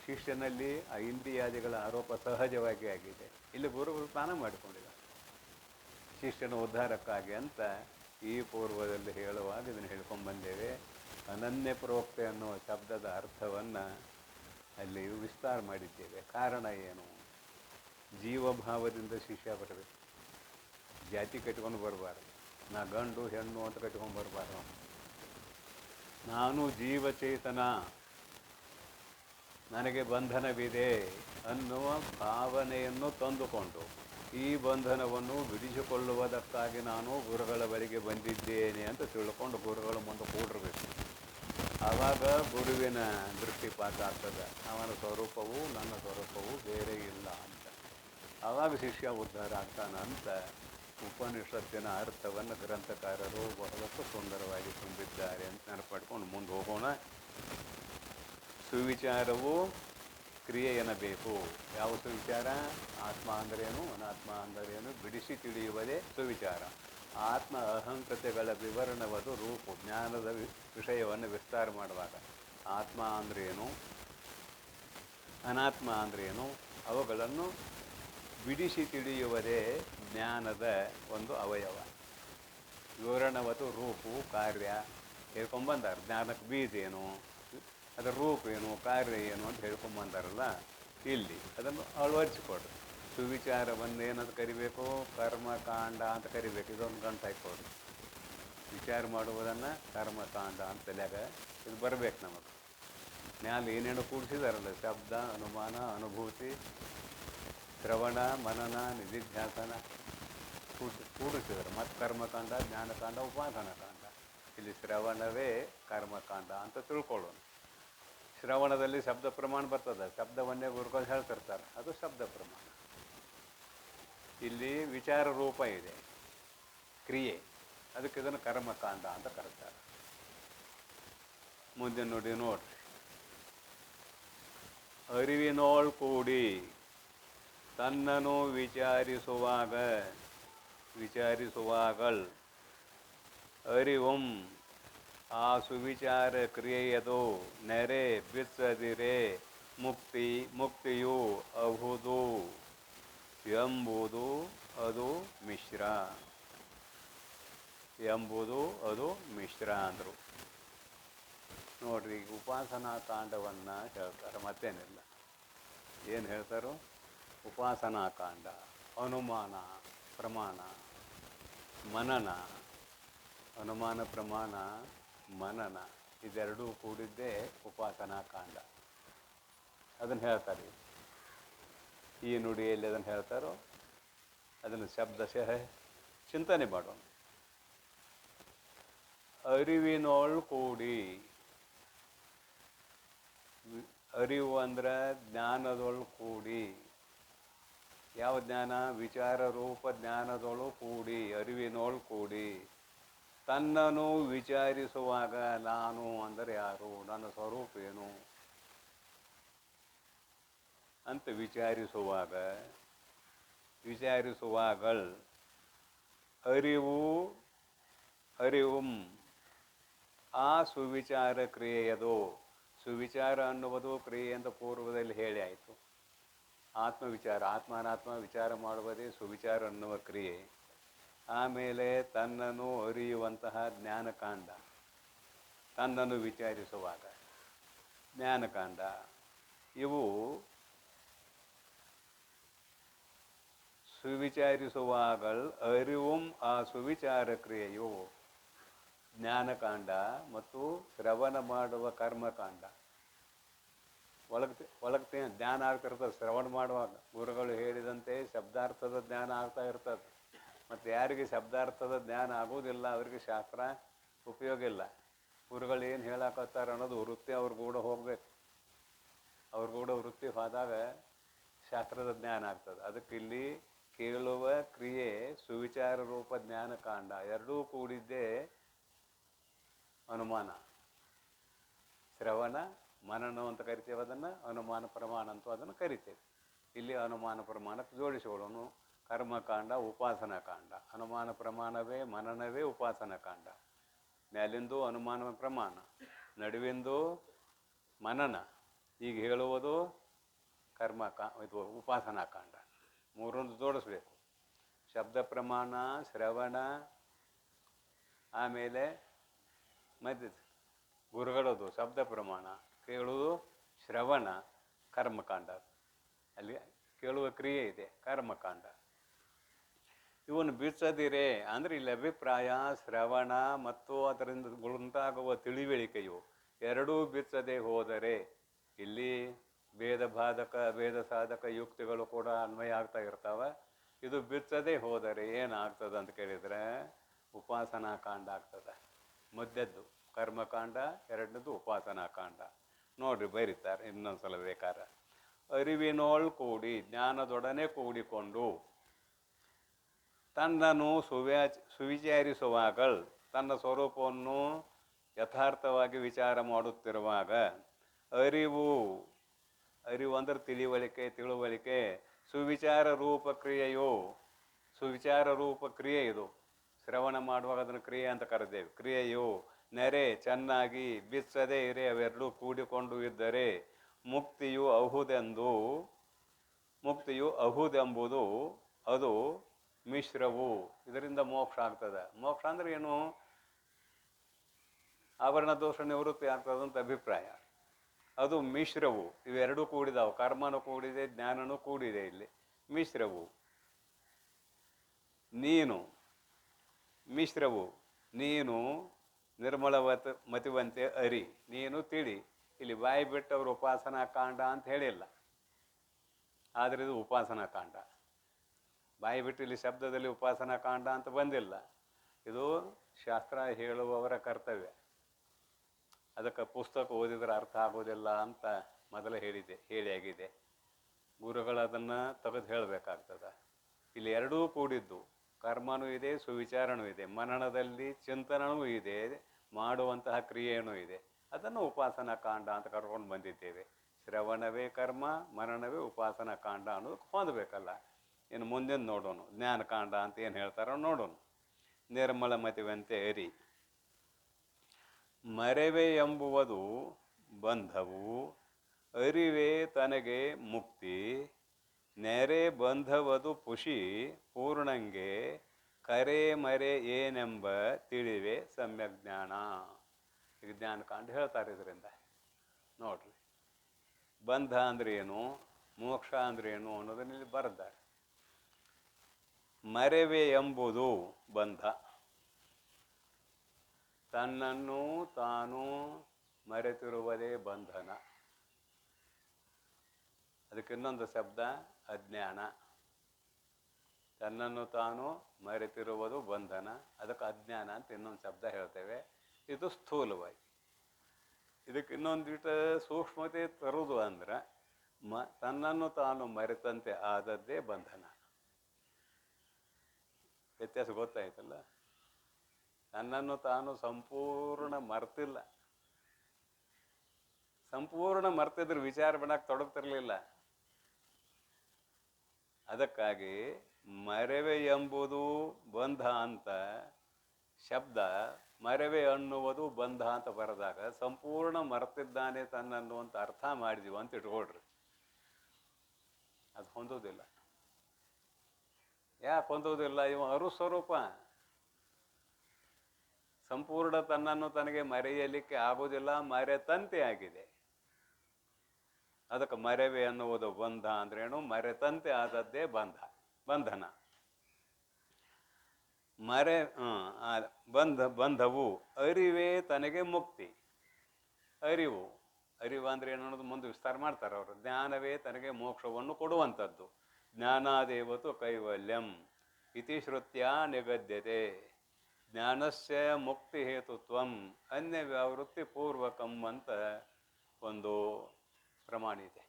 ಶಿಷ್ಯನಲ್ಲಿ ಆ ಇಂದ್ರಿಯಾದಿಗಳ ಆರೋಪ ಸಹಜವಾಗಿ ಆಗಿದೆ. ಇಲ್ಲಿ ಗುರುಗಳು ತಾನ ಮಾಡಿಕೊಂಡಿದ್ದಾನೆ ಶಿಷ್ಯನ ಉದ್ಧಾರಕ್ಕಾಗಿ ಅಂತ ಈ ಪೂರ್ವದಲ್ಲಿ ಹೇಳುವಾಗ ಇದನ್ನು ಹೇಳ್ಕೊಂಡ್ಬಂದೇವೆ. ಅನನ್ಯ ಪ್ರೋಕ್ತೆ ಅನ್ನುವ ಶಬ್ದದ ಅರ್ಥವನ್ನು ಅಲ್ಲಿ ವಿಸ್ತಾರ ಮಾಡಿದ್ದೇವೆ. ಕಾರಣ ಏನು? ಜೀವಭಾವದಿಂದ ಶಿಷ್ಯ ಬರಬೇಕು. ಜಾತಿ ಕಟ್ಕೊಂಡು ಬರಬಾರ್ದು. ನಾ ಗಂಡು ಹೆಣ್ಣು ಅಂತ ಕಟ್ಕೊಂಡು ಬರಬಾರ್ದು. ನಾನು ಜೀವಚೇತನ, ನನಗೆ ಬಂಧನವಿದೆ ಅನ್ನುವ ಭಾವನೆಯನ್ನು ತಂದುಕೊಂಡು ಈ ಬಂಧನವನ್ನು ಬಿಡಿಸಿಕೊಳ್ಳುವುದಕ್ಕಾಗಿ ನಾನು ಗುರುಗಳ ಬಳಿಗೆ ಬಂದಿದ್ದೇನೆ ಅಂತ ತಿಳ್ಕೊಂಡು ಗುರುಗಳ ಮುಂದೆ ಕೂಡಿರಬೇಕು. ಆವಾಗ ಗುರುವಿನ ದೃಷ್ಟಿಪಾತ ಆಗ್ತದೆ. ಅವನ ಸ್ವರೂಪವು ನನ್ನ ಸ್ವರೂಪವು ಬೇರೆ ಇಲ್ಲ ಅಂತ. ಆವಾಗ ಶಿಷ್ಯ ಉದ್ಧಾರ ಆಗ್ತಾನಂತ ಉಪನಿಷತ್ತಿನ ಅರ್ಥವನ್ನು ಗ್ರಂಥಕಾರರು ಬಹಳಷ್ಟು ಸುಂದರವಾಗಿ ತುಂಬಿದ್ದಾರೆ ಅಂತ ನೆನಪಡ್ಕೊಂಡು ಮುಂದೆ ಹೋಗೋಣ. ಸುವಿಚಾರವು ಕ್ರಿಯೆ ಎನ್ನಬೇಕು. ಯಾವ ಸುವಿಚಾರ? ಆತ್ಮ ಅಂದರೇನು, ಅನಾತ್ಮ ಅಂದರೇನು ಬಿಡಿಸಿ ತಿಳಿಯುವುದೇ ಸುವಿಚಾರ. ಆತ್ಮ ಅಹಂಕೃತೆಗಳ ವಿವರಣವದು ರೂಪ. ಜ್ಞಾನದ ವಿಷಯವನ್ನು ವಿಸ್ತಾರ ಮಾಡುವಾಗ ಆತ್ಮ ಅಂದ್ರೇನು, ಅನಾತ್ಮ ಅಂದ್ರೇನು, ಅವುಗಳನ್ನು ಬಿಡಿಸಿ ತಿಳಿಯುವುದೇ ಜ್ಞಾನದ ಒಂದು ಅವಯವ. ವಿವರಣವದು ರೂಪು ಕಾರ್ಯ ಹೇಳ್ಕೊಂಬಂದಾರೆ. ಜ್ಞಾನಕ್ಕೆ ಬೀಜ ಏನು, ಅದರ ರೂಪ ಏನು, ಕಾರ್ಯ ಏನು ಅಂತ ಹೇಳ್ಕೊಂಬಂದಾರಲ್ಲ, ಇಲ್ಲಿ ಅದನ್ನು ಅಳವಡಿಸಿಕೊಡ್ರಿ. ಸುವಿಚಾರವನ್ನು ಏನಂತ ಕರಿಬೇಕು? ಕರ್ಮಕಾಂಡ ಅಂತ ಕರಿಬೇಕು. ಇದೊಂದು ಗಂಟು ಹಾಕಿಕೊಡ್ರಿ. ವಿಚಾರ ಮಾಡುವುದನ್ನು ಕರ್ಮಕಾಂಡ ಅಂತ ತಲೆಯಾಗ ಇದು ಬರಬೇಕು ನಮಗೆ. ಮ್ಯಾಲೆ ಏನೇನು ಕೂಡಿಸಿದಾರಲ್ಲ, ಶಬ್ದ, ಅನುಮಾನ, ಅನುಭೂತಿ, ಶ್ರವಣ, ಮನನ, ನಿಧಿಧ್ಯಾಸನ ಕೂಡಿಸಿದ್ದಾರೆ. ಮತ್ತು ಕರ್ಮಕಾಂಡ, ಜ್ಞಾನಕಾಂಡ, ಉಪಾಸನ ಕಾಂಡ. ಇಲ್ಲಿ ಶ್ರವಣವೇ ಕರ್ಮಕಾಂಡ ಅಂತ ತಿಳ್ಕೊಳ್ಳೋಣ. ಶ್ರವಣದಲ್ಲಿ ಶಬ್ದ ಪ್ರಮಾಣ ಬರ್ತದೆ. ಶಬ್ದವನ್ನೇ ಗುರುಗಳು ಹೇಳ್ತಿರ್ತಾರೆ, ಅದು ಶಬ್ದ ಪ್ರಮಾಣ. ಇಲ್ಲಿ ವಿಚಾರ ರೂಪ ಇದೆ, ಕ್ರಿಯೆ, ಅದಕ್ಕೆ ಇದನ್ನು ಕರ್ಮಕಾಂಡ ಅಂತ ಕರೀತಾರೆ. ಮುಂದೆ ನೋಡ್ರಿ. ಅರಿವಿನೋಳ್ ಕೂಡಿ ತನ್ನನ್ನು ವಿಚಾರಿಸುವಾಗಲ್ ಅರಿವಂ ಆ ಸುವಿಚಾರ ಕ್ರಿಯೆಯದು ನೆರೆ ಬಿಚ್ಚದಿರೆ ಮುಕ್ತಿಯು ಅಹುದು ಎಂಬುದು ಅದು ಮಿಶ್ರ ಅಂದರು. ನೋಡ್ರಿ, ಈಗ ಉಪಾಸನಾ ಕಾಂಡವನ್ನು ಹೇಳ್ತಾರೆ, ಮತ್ತೇನಿಲ್ಲ. ಏನು ಹೇಳ್ತಾರೋ? ಉಪಾಸನಾ ಕಾಂಡ, ಅನುಮಾನ ಪ್ರಮಾಣ, ಮನನ. ಅನುಮಾನ ಪ್ರಮಾಣ ಮನನ ಇದೆರಡೂ ಕೂಡಿದ್ದೇ ಉಪಾಸನಾ ಕಾಂಡ. ಅದನ್ನು ಹೇಳ್ತಾರೆ. ಈ ನುಡಿಯಲ್ಲಿ ಅದನ್ನು ಹೇಳ್ತಾರೋ ಅದನ್ನು ಶಬ್ದಶಃ ಚಿಂತನೆ ಮಾಡೋಣ. ಅರಿವಿನೋಳ್ ಕೂಡಿ, ಅರಿವು ಅಂದ್ರೆ ಜ್ಞಾನದೊಳು ಕೂಡಿ. ಯಾವ ಜ್ಞಾನ? ವಿಚಾರ ರೂಪ ಜ್ಞಾನದೊಳು ಕೂಡಿ, ಅರಿವಿನೋಳು ಕೂಡಿ. ತನ್ನನ್ನು ವಿಚಾರಿಸುವಾಗ ನಾನು ಅಂದರೆ ಯಾರು, ನನ್ನ ಸ್ವರೂಪ ಏನು ಅಂತ ವಿಚಾರಿಸುವಾಗಲ್ ಅರಿವು ಅರಿವುಂ ಆ ಸುವಿಚಾರ ಕ್ರಿಯೆಯದು. ಸುವಿಚಾರ ಅನ್ನುವುದು ಕ್ರಿಯೆ ಅಂತ ಪೂರ್ವದಲ್ಲಿ ಹೇಳಿ ಆಯಿತು. ಆತ್ಮವಿಚಾರ, ಆತ್ಮಾನಾತ್ಮ ವಿಚಾರ ಮಾಡುವುದೇ ಸುವಿಚಾರ ಅನ್ನುವ ಕ್ರಿಯೆ. ಆಮೇಲೆ ತನ್ನನ್ನು ಅರಿಯುವಂತಹ ಜ್ಞಾನಕಾಂಡ, ತನ್ನನ್ನು ವಿಚಾರಿಸುವಾಗ ಜ್ಞಾನಕಾಂಡ. ಇವು ಸುವಿಚಾರಿಸುವಾಗಲ್ ಅರಿವುಂ ಆ ಸುವಿಚಾರ ಕ್ರಿಯೆಯು ಜ್ಞಾನಕಾಂಡ ಮತ್ತು ಶ್ರವಣ ಮಾಡುವ ಕರ್ಮಕಾಂಡ. ಒಳಗೆ ಜ್ಞಾನ ಆಗ್ತಿರ್ತದೆ ಶ್ರವಣ ಮಾಡುವಾಗ. ಗುರುಗಳು ಹೇಳಿದಂತೆ ಶಬ್ದಾರ್ಥದ ಜ್ಞಾನ ಆಗ್ತಾ ಇರ್ತದೆ. ಮತ್ತು ಯಾರಿಗೆ ಶಬ್ದಾರ್ಥದ ಜ್ಞಾನ ಆಗೋದಿಲ್ಲ ಅವರಿಗೆ ಶಾಸ್ತ್ರ ಉಪಯೋಗ ಇಲ್ಲ. ಗುರುಗಳು ಏನು ಹೇಳಕತ್ತಾರೆ ಅನ್ನೋದು ವೃತ್ತಿ ಅವ್ರ ಕೂಡ ಹೋಗ್ಬೇಕು. ಅವ್ರ ಕೂಡ ವೃತ್ತಿ ಹೋದಾಗ ಶಾಸ್ತ್ರದ ಜ್ಞಾನ ಆಗ್ತದೆ. ಅದಕ್ಕೆ ಇಲ್ಲಿ ಕೇಳುವ ಕ್ರಿಯೆ ಸುವಿಚಾರ ರೂಪ ಜ್ಞಾನಕಾಂಡ ಎರಡೂ ಕೂಡಿದ್ದೇ ಅನುಮಾನ. ಶ್ರವಣ ಮನನ ಅಂತ ಕರಿತೇವೆ, ಅದನ್ನು ಅನುಮಾನ ಪ್ರಮಾಣ ಅಂತ ಅದನ್ನು ಕರಿತೇವೆ. ಇಲ್ಲಿ ಅನುಮಾನ ಪ್ರಮಾಣಕ್ಕೆ ಜೋಡಿಸಿಕೊಳ್ಳೋನು. ಕರ್ಮಕಾಂಡ ಉಪಾಸನಾ ಕಾಂಡ. ಅನುಮಾನ ಪ್ರಮಾಣವೇ ಮನನವೇ ಉಪಾಸನಾ ಕಾಂಡ. ಮೇಲಿಂದು ಅನುಮಾನ ಪ್ರಮಾಣ, ನಡುವಿಂದು ಮನನ, ಈಗ ಹೇಳುವುದು ಇದು ಉಪಾಸನಾ ಕಾಂಡ. ಮೂರೊಂದು ಜೋಡಿಸ್ಬೇಕು. ಶಬ್ದ ಪ್ರಮಾಣ, ಶ್ರವಣ, ಆಮೇಲೆ ಮಧ್ಯ ಗುರುಗಳದು ಶಬ್ದ ಪ್ರಮಾಣ, ಕೇಳುವುದು ಶ್ರವಣ, ಕರ್ಮಕಾಂಡ. ಅಲ್ಲಿ ಕೇಳುವ ಕ್ರಿಯೆ ಇದೆ, ಕರ್ಮಕಾಂಡ. ಇವನು ಬಿಚ್ಚದಿರೆ ಅಂದರೆ ಇಲ್ಲಿ ಅಭಿಪ್ರಾಯ ಶ್ರವಣ ಮತ್ತು ಅದರಿಂದ ಉಂಟಾಗುವ ತಿಳಿವಳಿಕೆಯು ಎರಡೂ ಬಿಚ್ಚದೆ ಹೋದರೆ ಇಲ್ಲಿ ಭೇದ ಸಾಧಕ ಯುಕ್ತಿಗಳು ಕೂಡ ಅನ್ವಯ ಆಗ್ತಾ ಇರ್ತಾವೆ. ಇದು ಬಿಚ್ಚದೆ ಹೋದರೆ ಏನಾಗ್ತದೆ ಅಂತ ಕೇಳಿದರೆ ಉಪಾಸನಾ ಕಾಂಡ ಆಗ್ತದೆ. ಮಧ್ಯದ್ದು ಕರ್ಮಕಾಂಡ, ಎರಡನೇದು ಉಪಾಸನಾ ಕಾಂಡ. ನೋಡ್ರಿ ಬರೀತಾರೆ ಇನ್ನೊಂದ್ಸಲ ಬೇಕಾರೆ. ಅರಿವಿನೋಳ್ ಕೂಡಿ ಜ್ಞಾನದೊಡನೆ ಕೂಡಿಕೊಂಡು ತನ್ನನ್ನು ಸುವಿಚಾರಿಸುವಾಗಲ್ ತನ್ನ ಸ್ವರೂಪವನ್ನು ಯಥಾರ್ಥವಾಗಿ ವಿಚಾರ ಮಾಡುತ್ತಿರುವಾಗ ಅರಿವು ಅಂದರೆ ತಿಳುವಳಿಕೆ ಸುವಿಚಾರ ರೂಪ ಕ್ರಿಯೆ ಇದು. ಶ್ರವಣ ಮಾಡುವಾಗ ಅದನ್ನು ಕ್ರಿಯೆ ಅಂತ ಕರೆದೇವೆ. ಕ್ರಿಯೆಯು ನೆರೆ ಚೆನ್ನಾಗಿ ಬಿಚ್ಚದೆ ಇರೆ ಅವೆರಡೂ ಕೂಡಿಕೊಂಡು ಇದ್ದರೆ ಮುಕ್ತಿಯು ಅಹುದೆಂಬುದು ಅದು ಮಿಶ್ರವು. ಇದರಿಂದ ಮೋಕ್ಷ ಆಗ್ತದೆ. ಮೋಕ್ಷ ಅಂದ್ರೆ ಏನು? ಆವರಣ ದೋಷ ನಿವೃತ್ತಿ ಆಗ್ತದೆ ಅಂತ ಅಭಿಪ್ರಾಯ. ಅದು ಮಿಶ್ರವು. ಇವೆರಡೂ ಕೂಡಿದಾವು. ಕರ್ಮನೂ ಕೂಡಿದೆ, ಜ್ಞಾನನೂ ಕೂಡಿದೆ. ಇಲ್ಲಿ ಮಿಶ್ರವು. ನೀನು ನಿರ್ಮಲ ಮತಿವಂತೆ ಅರಿ, ನೀನು ತಿಳಿ. ಇಲ್ಲಿ ಬಾಯಿ ಬಿಟ್ಟವರು ಉಪಾಸನಾ ಕಾಂಡ ಅಂತ ಹೇಳಿಲ್ಲ, ಆದರೆ ಇದು ಉಪಾಸನಾ ಕಾಂಡ. ಬಾಯಿ ಬಿಟ್ಟು ಇಲ್ಲಿ ಶಬ್ದದಲ್ಲಿ ಉಪಾಸನಾ ಕಾಂಡ ಅಂತ ಬಂದಿಲ್ಲ. ಇದು ಶಾಸ್ತ್ರ ಹೇಳುವವರ ಕರ್ತವ್ಯ. ಅದಕ್ಕೆ ಪುಸ್ತಕ ಓದಿದ್ರೆ ಅರ್ಥ ಆಗೋದಿಲ್ಲ ಅಂತ ಮೊದಲೇ ಹೇಳಿ ಆಗಿದೆ. ಗುರುಗಳು ಅದನ್ನು ತೆಗೆದು ಹೇಳಬೇಕಾಗ್ತದೆ. ಇಲ್ಲಿ ಎರಡೂ ಕೂಡಿದ್ದು, ಕರ್ಮನೂ ಇದೆ, ಸುವಿಚಾರನೂ ಇದೆ, ಮನನದಲ್ಲಿ ಚಿಂತನವೂ ಇದೆ, ಮಾಡುವಂತಹ ಕ್ರಿಯೆಯೂ ಇದೆ. ಅದನ್ನು ಉಪಾಸನಾ ಕಾಂಡ ಅಂತ ಕರ್ಕೊಂಡು ಬಂದಿದ್ದೇವೆ. ಶ್ರವಣವೇ ಕರ್ಮ, ಮನನವೇ ಉಪಾಸನಾ ಕಾಂಡ ಅನ್ನೋದಕ್ಕೆ ಹೊಂದಬೇಕಲ್ಲ. ಇನ್ನು ಮುಂದಿನ ನೋಡೋಣ. ಜ್ಞಾನಕಾಂಡ ಅಂತ ಏನು ಹೇಳ್ತಾರೋ ನೋಡೋಣ. ನಿರ್ಮಲ ಮತಿವಂತೆ ಅರಿ. ಮರೆವೆ ಎಂಬುವುದು ಬಂಧವು, ಅರಿವೇ ತನಗೆ ಮುಕ್ತಿ. ನೆರೆ ಬಂಧವದು ಪುಷಿ ಪೂರ್ಣಂಗೆ, ಕರೆ ಮರೆ ಏನೆಂಬ ತಿಳಿವೆ ಸಮ್ಯಕ್ ಜ್ಞಾನ. ಈಗ ಜ್ಞಾನಕಾಂಡ ಹೇಳ್ತಾರೆ. ಇದರಿಂದ ನೋಡ್ರಿ, ಬಂಧ ಅಂದ್ರೆ ಏನು, ಮೋಕ್ಷ ಅಂದ್ರೆ ಏನು ಅನ್ನೋದನ್ನ ಇಲ್ಲಿ ಬರೆದ್ದಾರೆ. ಮರೆವೆ ಎಂಬುದು ಬಂಧ. ತನ್ನನ್ನು ತಾನು ಮರೆತಿರುವುದೇ ಬಂಧನ. ಅದಕ್ಕೆ ಇನ್ನೊಂದು ಶಬ್ದ ಅಜ್ಞಾನ. ತನ್ನನ್ನು ತಾನು ಮರೆತಿರುವುದು ಬಂಧನ, ಅದಕ್ಕೆ ಅಜ್ಞಾನ ಅಂತ ಇನ್ನೊಂದು ಶಬ್ದ ಹೇಳ್ತೇವೆ. ಇದು ಸ್ಥೂಲವಾಗಿ. ಇದಕ್ಕೆ ಇನ್ನೊಂದಿಟ್ಟು ಸೂಕ್ಷ್ಮತೆ ತರುವುದು ಅಂದ್ರೆ ತನ್ನನ್ನು ತಾನು ಮರೆತಂತೆ ಆದದ್ದೇ ಬಂಧನ. ವ್ಯತ್ಯಾಸ ಗೊತ್ತಾಯ್ತಲ್ಲ? ತನ್ನನ್ನು ತಾನು ಸಂಪೂರ್ಣ ಮರ್ತಿಲ್ಲ. ಸಂಪೂರ್ಣ ಮರ್ತಿದ್ರೆ ವಿಚಾರ ಮಾಡಕ್ಕೆ ತೊಡಗ್ತಿರ್ಲಿಲ್ಲ. ಅದಕ್ಕಾಗಿ ಮರೆವೆ ಎಂಬುದು ಬಂಧ ಅಂತ ಶಬ್ದ, ಮರೆವೆ ಅನ್ನುವುದು ಬಂಧ ಅಂತ ಬರೆದಾಗ ಸಂಪೂರ್ಣ ಮರೆತಿದ್ದಾನೆ ತನ್ನನ್ನು ಅಂತ ಅರ್ಥ ಮಾಡಿದೀವಿ ಅಂತ ಇಟ್ಕೊಳ್ರಿ, ಅದು ಹೊಂದೋದಿಲ್ಲ. ಯಾಕೆ ಹೊಂದೋದಿಲ್ಲ? ಇವ ಅರುಸ್ವರೂಪ, ಸಂಪೂರ್ಣ ತನ್ನನ್ನು ತನಗೆ ಮರೆಯಲಿಕ್ಕೆ ಆಗುವುದಿಲ್ಲ, ಮರೆತಂತೆ ಆಗಿದೆ. ಅದಕ್ಕೆ ಮರೆವೆ ಅನ್ನುವುದು ಬಂಧ ಅಂದ್ರೇನು? ಮರೆತಂತೆ ಆದದ್ದೇ ಬಂಧನ. ಬಂಧವು ಅರಿವೇ ತನಗೆ ಮುಕ್ತಿ. ಅರಿವು ಅಂದ್ರೆ ಏನು ಅನ್ನೋದು ಮುಂದೆ ವಿಸ್ತಾರ ಮಾಡ್ತಾರೆ ಅವರು. ಜ್ಞಾನವೇ ತನಗೆ ಮೋಕ್ಷವನ್ನು ಕೊಡುವಂಥದ್ದು. ಜ್ಞಾನಾದೇವತು ಕೈವಲ್ಯಂ ಇತಿ ಶ್ರುತ್ಯ ನಿಗದ್ಯತೆ. ಜ್ಞಾನಸ್ಯ ಮುಕ್ತಿ ಹೇತುತ್ವಂ ಅನ್ಯ ವ್ಯಾವೃತ್ತಿ ಪೂರ್ವಕಂ ಅಂತ ಒಂದು ಪ್ರಮಾಣ ಇದೆ.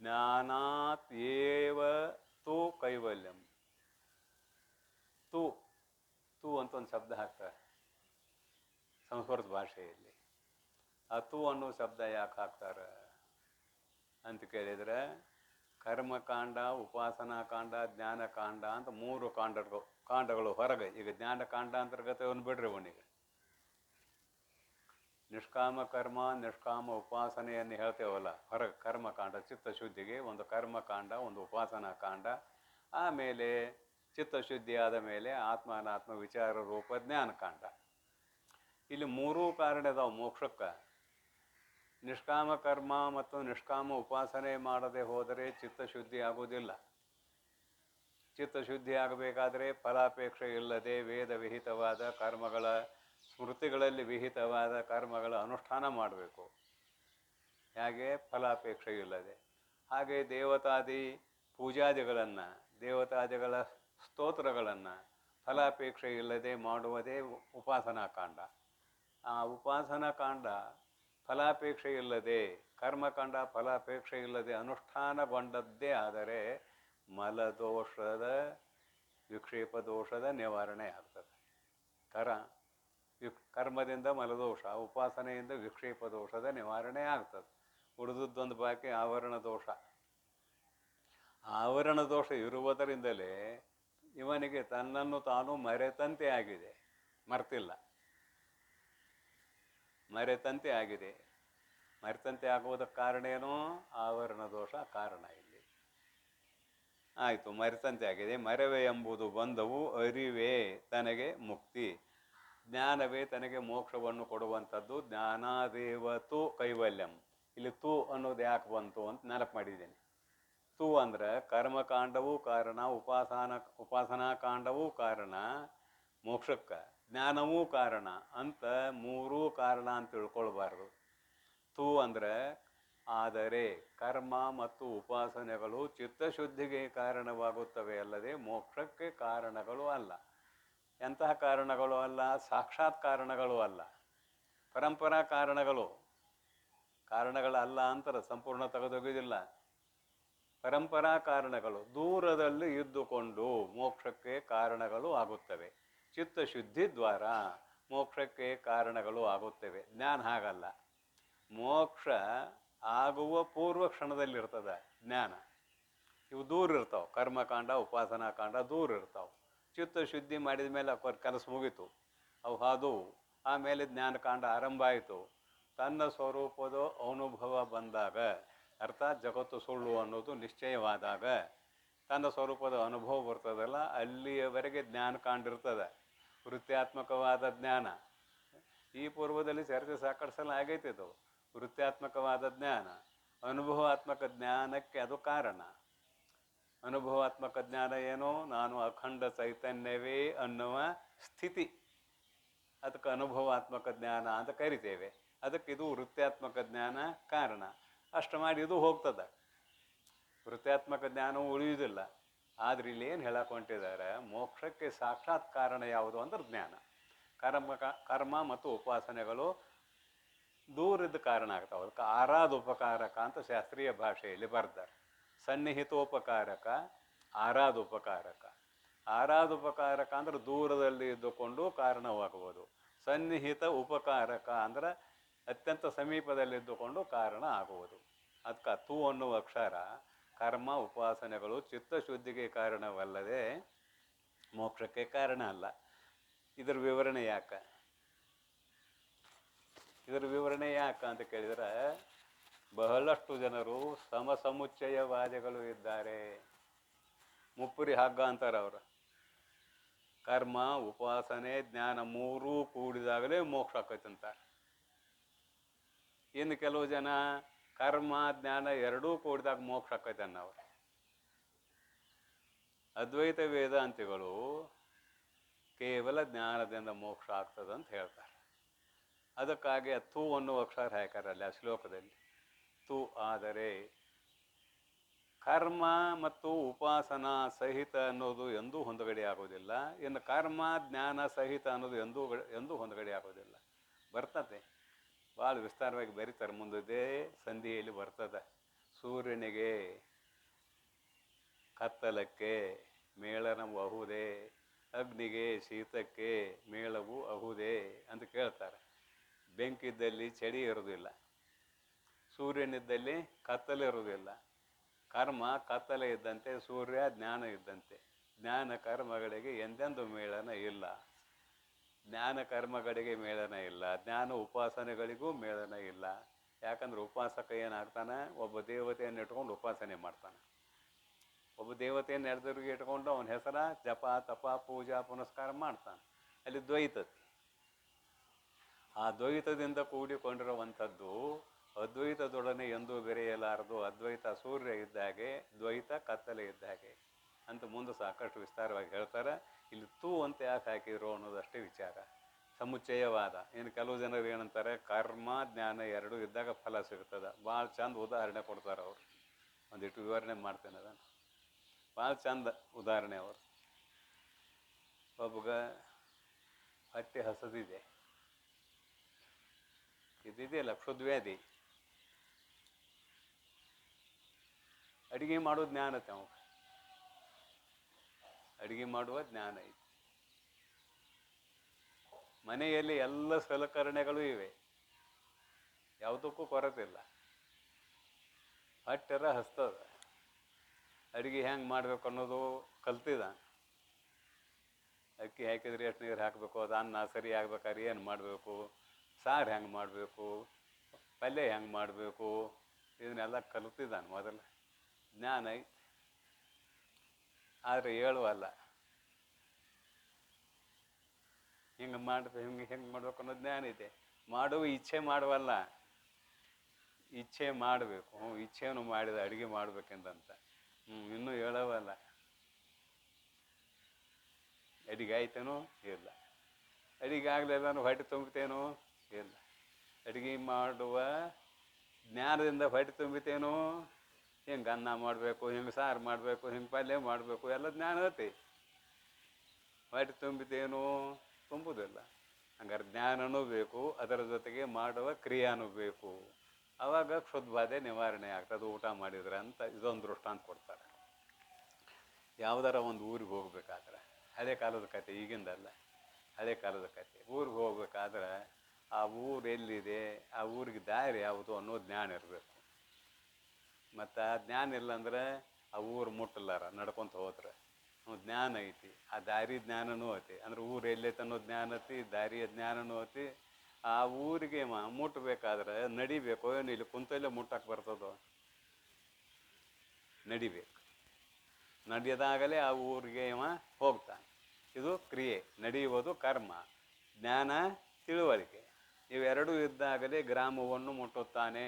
ಜ್ಞಾನಾತ್ ಏವ ತು ಕೈವಲ್ಯಂ. ತು ಅಂತ ಒಂದು ಶಬ್ದ ಹಾಕ್ತಾರೆ ಸಂಸ್ಕೃತ ಭಾಷೆಯಲ್ಲಿ. ಆ ತು ಅನ್ನೋ ಶಬ್ದ ಯಾಕೆ ಹಾಕ್ತಾರೆ ಅಂತ ಕೇಳಿದರೆ, ಕರ್ಮಕಾಂಡ, ಉಪಾಸನಾಕಾಂಡ, ಜ್ಞಾನಕಾಂಡ ಅಂತ 3 ಕಾಂಡಗಳು ಹೊರಗೆ. ಈಗ ಜ್ಞಾನಕಾಂಡ ಅಂತರ್ಗತವನ್ನು ಬಿಡ್ರಿ ಅವನಿಗೆ. ನಿಷ್ಕಾಮ ಕರ್ಮ, ನಿಷ್ಕಾಮ ಉಪಾಸನೆಯನ್ನು ಹೇಳ್ತೇವಲ್ಲ ಹೊರಗೆ. ಕರ್ಮಕಾಂಡ ಚಿತ್ತಶುದ್ಧಿಗೆ ಒಂದು ಕರ್ಮಕಾಂಡ, ಒಂದು ಉಪಾಸನಾಕಾಂಡ. ಆಮೇಲೆ ಚಿತ್ತಶುದ್ಧಿ ಆದ ಮೇಲೆ ಆತ್ಮ ಅನಾತ್ಮ ವಿಚಾರ ರೂಪ ಜ್ಞಾನಕಾಂಡ. ಇಲ್ಲಿ 3 ಕಾರಣ ಇದಾವೆ ಮೋಕ್ಷಕ್ಕೆ. ನಿಷ್ಕಾಮ ಕರ್ಮ ಮತ್ತು ನಿಷ್ಕಾಮ ಉಪಾಸನೆ ಮಾಡದೆ ಹೋದರೆ ಚಿತ್ತಶುದ್ಧಿ ಆಗುವುದಿಲ್ಲ. ಚಿತ್ತಶುದ್ಧಿ ಆಗಬೇಕಾದರೆ ಫಲಾಪೇಕ್ಷೆ ಇಲ್ಲದೆ ವೇದ ವಿಹಿತವಾದ ಕರ್ಮಗಳ, ಸ್ಮೃತಿಗಳಲ್ಲಿ ವಿಹಿತವಾದ ಕರ್ಮಗಳ ಅನುಷ್ಠಾನ ಮಾಡಬೇಕು. ಹೇಗೆ? ಫಲಾಪೇಕ್ಷೆ ಇಲ್ಲದೆ. ಹಾಗೆ ದೇವತಾದಿ ಪೂಜಾದಿಗಳನ್ನು, ದೇವತಾದಿಗಳ ಸ್ತೋತ್ರಗಳನ್ನು ಫಲಾಪೇಕ್ಷೆ ಇಲ್ಲದೆ ಮಾಡುವುದೇ ಉಪಾಸನಾಕಾಂಡ. ಆ ಉಪಾಸನಾಕಾಂಡ ಫಲಾಪೇಕ್ಷೆ ಇಲ್ಲದೆ, ಕರ್ಮಕಾಂಡ ಫಲಾಪೇಕ್ಷೆ ಇಲ್ಲದೆ ಅನುಷ್ಠಾನಗೊಂಡದ್ದೇ ಆದರೆ ಮಲದೋಷದ, ವಿಕ್ಷೇಪ ದೋಷದ ನಿವಾರಣೆ ಆಗ್ತದೆ. ಕರ್ಮದಿಂದ ಮಲದೋಷ, ಉಪಾಸನೆಯಿಂದ ವಿಕ್ಷೇಪ ದೋಷದ ನಿವಾರಣೆ ಆಗ್ತದೆ. ಉಳಿದದ್ದೊಂದು ಬಾಕಿ ಆವರಣ ದೋಷ. ಆವರಣ ದೋಷ ಇರುವುದರಿಂದಲೇ ಇವನಿಗೆ ತನ್ನನ್ನು ತಾನು ಮರೆತಂತೆ ಆಗಿದೆ. ಮರ್ತಿಲ್ಲ, ಮರೆತಂತೆ ಆಗಿದೆ. ಮರೆತಂತೆ ಆಗುವುದಕ್ಕೆ ಕಾರಣ ಏನೋ? ಆವರಣ ದೋಷ ಕಾರಣ ಇಲ್ಲಿ. ಆಯಿತು, ಮರೆತಂತೆ ಆಗಿದೆ. ಮರೆವೆ ಎಂಬುದು ಬಂಧವು ಅರಿವೇ ತನಗೆ ಮುಕ್ತಿ. ಜ್ಞಾನವೇ ತನಗೆ ಮೋಕ್ಷವನ್ನು ಕೊಡುವಂಥದ್ದು. ಜ್ಞಾನಾದೇವತು ಕೈವಲ್ಯಂ. ಇಲ್ಲಿ ತು ಅನ್ನೋದು ಯಾಕೆ ಬಂತು ಅಂತ ನೆನಪು ಮಾಡಿದ್ದೀನಿ. ತು ಅಂದ್ರೆ ಕರ್ಮಕಾಂಡವೂ ಕಾರಣ, ಉಪಾಸನಾಕಾಂಡವೂ ಕಾರಣ ಮೋಕ್ಷಕ್ಕೆ, ಜ್ಞಾನವೂ ಕಾರಣ ಅಂತ 3 ಕಾರಣ ಅಂತ ತಿಳ್ಕೊಳ್ಬಾರ್ದು. ತು ಅಂದರೆ ಆದರೆ ಕರ್ಮ ಮತ್ತು ಉಪಾಸನೆಗಳು ಚಿತ್ತಶುದ್ಧಿಗೆ ಕಾರಣವಾಗುತ್ತವೆ ಅಲ್ಲದೆ ಮೋಕ್ಷಕ್ಕೆ ಕಾರಣಗಳು ಅಲ್ಲ. ಎಂತಹ ಕಾರಣಗಳು ಅಲ್ಲ? ಸಾಕ್ಷಾತ್ ಕಾರಣಗಳು ಅಲ್ಲ, ಪರಂಪರಾ ಕಾರಣಗಳಲ್ಲ ಅಂತಾರೆ. ಸಂಪೂರ್ಣ ತೆಗೆದೊಗೆದಿಲ್ಲ. ಪರಂಪರಾ ಕಾರಣಗಳು ದೂರದಲ್ಲಿ ಇದ್ದುಕೊಂಡು ಮೋಕ್ಷಕ್ಕೆ ಕಾರಣಗಳು ಆಗುತ್ತವೆ. ಚಿತ್ತಶುದ್ಧಿ ದ್ವಾರ ಮೋಕ್ಷಕ್ಕೆ ಕಾರಣಗಳು ಆಗುತ್ತವೆ. ಜ್ಞಾನ ಹಾಗಲ್ಲ. ಮೋಕ್ಷ ಆಗುವ ಪೂರ್ವ ಕ್ಷಣದಲ್ಲಿರ್ತದೆ ಜ್ಞಾನ. ಇವು ದೂರ ಇರ್ತಾವೆ. ಕರ್ಮಕಾಂಡ, ಉಪಾಸನಾಕಾಂಡ ದೂರ ಇರ್ತಾವೆ. ಚಿತ್ತಶುದ್ಧಿ ಮಾಡಿದ ಮೇಲೆ ಕೆಲಸ ಮುಗೀತು, ಅವು ಹಾದುವು. ಆಮೇಲೆ ಜ್ಞಾನಕಾಂಡ ಆರಂಭ ಆಯಿತು. ತನ್ನ ಸ್ವರೂಪದ ಅನುಭವ ಬಂದಾಗ, ಅರ್ಥಾತ್ ಜಗತ್ತು ಸುಳ್ಳು ಅನ್ನೋದು ನಿಶ್ಚಯವಾದಾಗ ತನ್ನ ಸ್ವರೂಪದ ಅನುಭವ ಬರ್ತದಲ್ಲ, ಅಲ್ಲಿಯವರೆಗೆ ಜ್ಞಾನ ಕಾಂಡಿರ್ತದೆ. ವೃತ್ಯಾತ್ಮಕವಾದ ಜ್ಞಾನ. ಈ ಪೂರ್ವದಲ್ಲಿ ಚರ್ಚೆ ಸಾಕಷ್ಟು ಸಲ ಆಗೈತಿದ್ದು. ವೃತ್ಯಾತ್ಮಕವಾದ ಜ್ಞಾನ, ಅನುಭವಾತ್ಮಕ ಜ್ಞಾನಕ್ಕೆ ಅದು ಕಾರಣ. ಅನುಭವಾತ್ಮಕ ಜ್ಞಾನ ಏನೋ? ನಾನು ಅಖಂಡ ಚೈತನ್ಯವೇ ಅನ್ನುವ ಸ್ಥಿತಿ. ಅದಕ್ಕೆ ಅನುಭವಾತ್ಮಕ ಜ್ಞಾನ ಅಂತ ಕರಿತೇವೆ. ಅದಕ್ಕೆ ಇದು ವೃತ್ಯಾತ್ಮಕ ಜ್ಞಾನ ಕಾರಣ. ಅಷ್ಟು ಮಾಡಿ ಇದು ಹೋಗ್ತದೆ. ವೃತ್ಯಾತ್ಮಕ ಜ್ಞಾನವೂ ಉಳಿಯುವುದಿಲ್ಲ. ಆದರೆ ಇಲ್ಲಿ ಏನು ಹೇಳಕ್ಕೆ ಹೊಂಟಿದ್ದಾರೆ? ಮೋಕ್ಷಕ್ಕೆ ಸಾಕ್ಷಾತ್ ಕಾರಣ ಯಾವುದು ಅಂದ್ರೆ ಜ್ಞಾನ. ಕರ್ಮ ಮತ್ತು ಉಪಾಸನೆಗಳು ದೂರದ ಕಾರಣ ಆಗ್ತಾವೆ. ಅದಕ್ಕೆ ಆರಾಧೋಪಕಾರಕ ಅಂತ ಶಾಸ್ತ್ರೀಯ ಭಾಷೆಯಲ್ಲಿ ಬರ್ತಾರೆ. ಸನ್ನಿಹಿತೋಪಕಾರಕ, ಆರಾಧೋಪಕಾರಕ. ಆರಾಧೋಪಕಾರಕ ಅಂದ್ರೆ ದೂರದಲ್ಲಿ ಇದ್ದುಕೊಂಡು ಕಾರಣವಾಗುವುದು. ಸನ್ನಿಹಿತ ಉಪಕಾರಕ ಅಂದ್ರೆ ಅತ್ಯಂತ ಸಮೀಪದಲ್ಲಿದ್ದುಕೊಂಡು ಕಾರಣ ಆಗುವುದು. ಅದಕ್ಕೆ ತು ಅನ್ನುವ ಅಕ್ಷರ ಕರ್ಮ ಉಪಾಸನೆಗಳು ಚಿತ್ತಶುದ್ಧಿಗೆ ಕಾರಣವಲ್ಲದೆ ಮೋಕ್ಷಕ್ಕೆ ಕಾರಣ ಅಲ್ಲ. ಇದರ ವಿವರಣೆ ಯಾಕೆ ಅಂತ ಕೇಳಿದರೆ, ಬಹಳಷ್ಟು ಜನರು ಸಮುಚ್ಚಯವಾದಿಗಳು ಇದ್ದಾರೆ. ಮುಪ್ಪುರಿ ಹಗ್ಗ ಅಂತಾರೆ ಅವರು. ಕರ್ಮ ಉಪಾಸನೆ ಜ್ಞಾನ ಮೂರೂ ಕೂಡಿದಾಗಲೇ ಮೋಕ್ಷ ಆಕೈತಂತಾರೆ. ಇನ್ನು ಕೆಲವು ಜನ ಕರ್ಮ ಜ್ಞಾನ ಎರಡೂ ಕೂಡಿದಾಗ ಮೋಕ್ಷ ಆಕೈತೆ ಅನ್ನೋರು. ಅದ್ವೈತ ವೇದಾಂತಿಗಳು ಕೇವಲ ಜ್ಞಾನದಿಂದ ಮೋಕ್ಷ ಆಗ್ತದಂತ ಹೇಳ್ತಾರೆ. ಅದಕ್ಕಾಗಿ ತು ಅನ್ನುವ ಅಕ್ಷರ ಹಾಕಾರಲ್ಲ ಆ ಶ್ಲೋಕದಲ್ಲಿ. ತು ಆದರೆ ಕರ್ಮ ಮತ್ತು ಉಪಾಸನಾ ಸಹಿತ ಅನ್ನೋದು ಎಂದೂ ಹೊಂದಗಡೆ ಆಗೋದಿಲ್ಲ. ಇನ್ನು ಕರ್ಮ ಜ್ಞಾನ ಸಹಿತ ಅನ್ನೋದು ಎಂದೂ ಹೊಂದಗಡೆ ಆಗೋದಿಲ್ಲ. ಬರ್ತದೆ, ಭಾಳ ವಿಸ್ತಾರವಾಗಿ ಬರೀತಾರೆ. ಮುಂದೆ ಸಂಧಿಯಲ್ಲಿ ಬರ್ತದೆ. ಸೂರ್ಯನಿಗೆ ಕತ್ತಲಕ್ಕೆ ಮೇಳನವು ಅಹುದೇ, ಅಗ್ನಿಗೆ ಶೀತಕ್ಕೆ ಮೇಳವು ಅಹುದೇ ಅಂತ ಕೇಳ್ತಾರೆ. ಬೆಂಕಿದ್ದಲ್ಲಿ ಚಳಿ ಇರೋದಿಲ್ಲ, ಸೂರ್ಯನಿದ್ದಲ್ಲಿ ಕತ್ತಲೆ ಇರೋದಿಲ್ಲ. ಕರ್ಮ ಕತ್ತಲೆ ಇದ್ದಂತೆ, ಸೂರ್ಯ ಜ್ಞಾನ ಇದ್ದಂತೆ. ಜ್ಞಾನ ಕರ್ಮಗಳಿಗೆ ಎಂದೆಂದು ಮೇಳನ ಇಲ್ಲ. ಜ್ಞಾನ ಕರ್ಮಗಳಿಗೆ ಮೇಳನ ಇಲ್ಲ, ಜ್ಞಾನ ಉಪಾಸನೆಗಳಿಗೂ ಮೇಳನ ಇಲ್ಲ. ಯಾಕಂದ್ರೆ ಉಪಾಸಕ ಏನಾಗ್ತಾನೆ, ಒಬ್ಬ ದೇವತೆಯನ್ನು ಇಟ್ಕೊಂಡು ಉಪಾಸನೆ ಮಾಡ್ತಾನೆ. ಒಬ್ಬ ದೇವತೆಯನ್ನು ಎದುರಿಗೆ ಇಟ್ಕೊಂಡು ಅವನ ಹೆಸರ ಜಪ ತಪ ಪೂಜಾ ಪುನಸ್ಕಾರ ಮಾಡ್ತಾನೆ. ಅಲ್ಲಿ ದ್ವೈತತೆ. ಆ ದ್ವೈತದಿಂದ ಕೂಡಿಕೊಂಡಿರುವಂಥದ್ದು ಅದ್ವೈತದೊಡನೆ ಎಂದೂ ಬೆರೆಯಲಾರದು. ಅದ್ವೈತ ಸೂರ್ಯ ಇದ್ದಾಗೆ, ದ್ವೈತ ಕತ್ತಲೆ ಇದ್ದಾಗೆ ಅಂತ ಮುಂದೆ ಸಾಕಷ್ಟು ವಿಸ್ತಾರವಾಗಿ ಹೇಳ್ತಾರೆ. ಇಲ್ಲಿ ತೂ ಅಂತ ಯಾಕೆ ಹಾಕಿದ್ರು ಅನ್ನೋದಷ್ಟೇ ವಿಚಾರ. ಸಮುಚ್ಚಯವಾದ. ಇನ್ನು ಕೆಲವು ಜನರು ಏನಂತಾರೆ, ಕರ್ಮ ಜ್ಞಾನ ಎರಡೂ ಇದ್ದಾಗ ಫಲ ಸಿಗ್ತದೆ. ಭಾಳ ಚಂದ ಉದಾಹರಣೆ ಕೊಡ್ತಾರೆ ಅವರು. ಒಂದಿಟ್ಟು ವಿವರಣೆ ಮಾಡ್ತೇನೆ ಅದನ್ನು. ಭಾಳ ಚಂದ ಉದಾಹರಣೆ ಅವರು. ಒಬ್ಬಗ ಹೊಟ್ಟೆ ಹಸದಿದೆ, ಇದಿದೆಯಲ್ಲ ಕ್ಷುದ್ವ್ಯಾಧಿ. ಅಡುಗೆ ಮಾಡೋ ಜ್ಞಾನ ಐತೆ ಅವಾಗ, ಅಡುಗೆ ಮಾಡುವ ಜ್ಞಾನ ಐತಿ. ಮನೆಯಲ್ಲಿ ಎಲ್ಲ ಸಲಕರಣೆಗಳು ಇವೆ, ಯಾವುದಕ್ಕೂ ಕೊರತೆ ಇಲ್ಲ. ಹೊಟ್ಟೆರ ಹಸ್ತದ, ಅಡುಗೆ ಹೆಂಗೆ ಮಾಡ್ಬೇಕು ಅನ್ನೋದು ಕಲ್ತಿದ. ಅಕ್ಕಿ ಹಾಕಿದ್ರೆ ಎಷ್ಟು ನೀರು ಹಾಕಬೇಕು, ಅದು ಅನ್ನ ಸರಿ ಆಗ್ಬೇಕಾದ್ರೆ ಏನು ಮಾಡಬೇಕು, ಸಾರು ಹೆಂಗೆ ಮಾಡಬೇಕು, ಪಲ್ಯ ಹೆಂಗೆ ಮಾಡಬೇಕು, ಇದನ್ನೆಲ್ಲ ಕಲ್ತಿದ್ದಾನೆ ಮೊದಲು. ಜ್ಞಾನ ಐತಿ, ಆದರೆ ಹೇಳುವಲ್ಲ. ಹಿಂಗೆ ಮಾಡ್ಬೇಕು ಅನ್ನೋ ಜ್ಞಾನ ಇದೆ. ಮಾಡುವ ಇಚ್ಛೆ ಮಾಡುವಲ್ಲ, ಇಚ್ಛೆ ಮಾಡಬೇಕು. ಇಚ್ಛೆಯನ್ನು ಮಾಡಿದ ಅಡುಗೆ ಮಾಡ್ಬೇಕೆಂದಂತ ಇನ್ನೂ ಹೇಳವಲ್ಲ. ಅಡಿಗೆ ಆಯ್ತೇನೋ ಇಲ್ಲ, ಅಡಿಗೆ ಆಗಲಿಲ್ಲ ಹೊಟ್ಟೆ ತುಂಬಿತೇನೋ ಇಲ್ಲ. ಅಡುಗೆ ಮಾಡುವ ಜ್ಞಾನದಿಂದ ಹೊಟ್ಟೆ ತುಂಬಿತೇನೋ, ಹಿಂಗೆ ಅನ್ನ ಮಾಡಬೇಕು, ಹಿಂಗೆ ಸಾರು ಮಾಡಬೇಕು, ಹಿಂಗೆ ಪಲ್ಯ ಮಾಡಬೇಕು, ಎಲ್ಲ ಜ್ಞಾನ ಐತಿ. ಹೊಟ್ಟೆ ತುಂಬಿತೇನೋ, ತುಂಬುವುದಿಲ್ಲ. ಹಂಗಾರೆ ಜ್ಞಾನನೂ ಬೇಕು, ಅದರ ಜೊತೆಗೆ ಮಾಡುವ ಕ್ರಿಯಾನೂ ಬೇಕು. ಆವಾಗ ಕ್ಷುದ್ಬಾಧೆ ನಿವಾರಣೆ ಆಗ್ತದೆ ಊಟ ಮಾಡಿದ್ರೆ ಅಂತ ಇದೊಂದು ದೃಷ್ಟಾಂತ ಕೊಡ್ತಾರೆ. ಯಾವುದಾರ ಒಂದು ಊರಿಗೆ ಹೋಗ್ಬೇಕಾದ್ರೆ, ಹಳೆ ಕಾಲದ ಕತೆ, ಈಗಿಂದಲ್ಲ, ಹಳೆ ಕಾಲದ ಕತೆ. ಊರಿಗೆ ಹೋಗ್ಬೇಕಾದ್ರೆ ಆ ಊರು ಎಲ್ಲಿದೆ, ಆ ಊರಿಗೆ ದಾರಿ ಯಾವುದು ಅನ್ನೋ ಜ್ಞಾನ ಇರಬೇಕು. ಮತ್ತು ಆ ಜ್ಞಾನ ಇಲ್ಲಂದ್ರೆ ಆ ಊರು ಮುಟ್ಟಲಾರ, ನಡ್ಕೊತ ಹೋದ್ರೆ. ಜ್ಞಾನ ಐತಿ, ಆ ದಾರಿ ಜ್ಞಾನನೂ ಐತಿ. ಅಂದ್ರೆ ಊರು ಎಲ್ಲೈತೆ ಅನ್ನೋ ಜ್ಞಾನ ಐತಿ, ದಾರಿಯ ಜ್ಞಾನನೂ ಐತಿ. ಆ ಊರಿಗೆ ಮುಟ್ಟಬೇಕಾದ್ರೆ ನಡಿಬೇಕು. ಏನು ಇಲ್ಲಿ ಕುಂತಲ್ಲೇ ಮುಟ್ಟಕ್ಕೆ ಬರ್ತದೋ? ನಡಿಬೇಕು. ನಡೆದಾಗಲೇ ಆ ಊರಿಗೆ ಹೋಗ್ತಾನೆ. ಇದು ಕ್ರಿಯೆ. ನಡೆಯುವುದು ಕರ್ಮ, ಜ್ಞಾನ ತಿಳುವಳಿಕೆ. ಇವೆರಡೂ ಇದ್ದಾಗಲೇ ಗ್ರಾಮವನ್ನು ಮುಟ್ಟುತ್ತಾನೆ.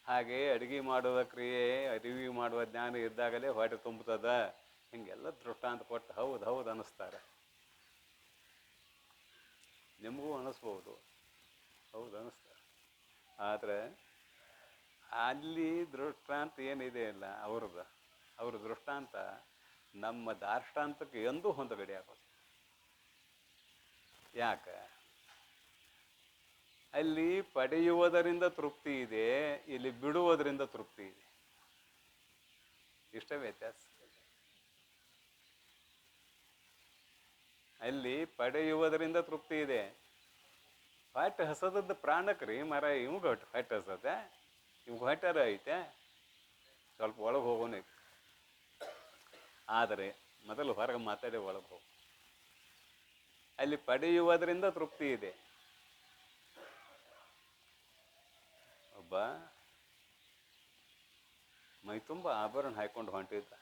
ಹಾಗೆ ಅಡುಗೆ ಮಾಡುವ ಕ್ರಿಯೆ, ಅರಿವಿ ಮಾಡುವ ಜ್ಞಾನ ಇದ್ದಾಗಲೇ ಹೊಟ್ಟೆ ತುಂಬುತ್ತದ. ಹಿಂಗೆಲ್ಲ ದೃಷ್ಟಾಂತ ಕೊಟ್ಟು ಹೌದು ಹೌದು ಅನ್ನಿಸ್ತಾರೆ. ನಿಮಗೂ ಅನ್ನಿಸ್ಬೋದು, ಹೌದು ಅನ್ನಿಸ್ತಾರೆ. ಆದರೆ ಅಲ್ಲಿ ದೃಷ್ಟಾಂತ ಏನಿದೆ ಅಲ್ಲ ಅವ್ರ ದೃಷ್ಟಾಂತ ನಮ್ಮ ದಾರ್ಷ್ಟಾಂತಕ್ಕೆ ಎಂದೂ ಹೊಂದಗಡೆ ಆಗೋದು. ಯಾಕೆ? ಅಲ್ಲಿ ಪಡೆಯುವುದರಿಂದ ತೃಪ್ತಿ ಇದೆ, ಇಲ್ಲಿ ಬಿಡುವುದರಿಂದ ತೃಪ್ತಿ ಇದೆ. ಇಷ್ಟೇ ವ್ಯತ್ಯಾಸ. ಅಲ್ಲಿ ಪಡೆಯುವುದರಿಂದ ತೃಪ್ತಿ ಇದೆ. ಹೊಟ್ಟೆ ಹಸದದ್ದು ಪ್ರಾಣಕ್ರಿ ಮರ. ಇವ್ಗೆ ಹೊಟ್ಟೆ ಹಸದೆ, ಇವ್ಗೆ ಹೊಟ್ಟೆರ ಐತೆ. ಸ್ವಲ್ಪ ಒಳಗೆ ಹೋಗೋಣ. ಆದರೆ ಮೊದಲು ಹೊರಗೆ ಮಾತಾಡಿ ಒಳಗೆ ಹೋಗು. ಅಲ್ಲಿ ಪಡೆಯುವುದರಿಂದ ತೃಪ್ತಿ ಇದೆ. ಒಬ್ಬ ಮೈ ತುಂಬ ಆಭರಣ ಹಾಕ್ಕೊಂಡು ಹೊಂಟಿದ್ದ.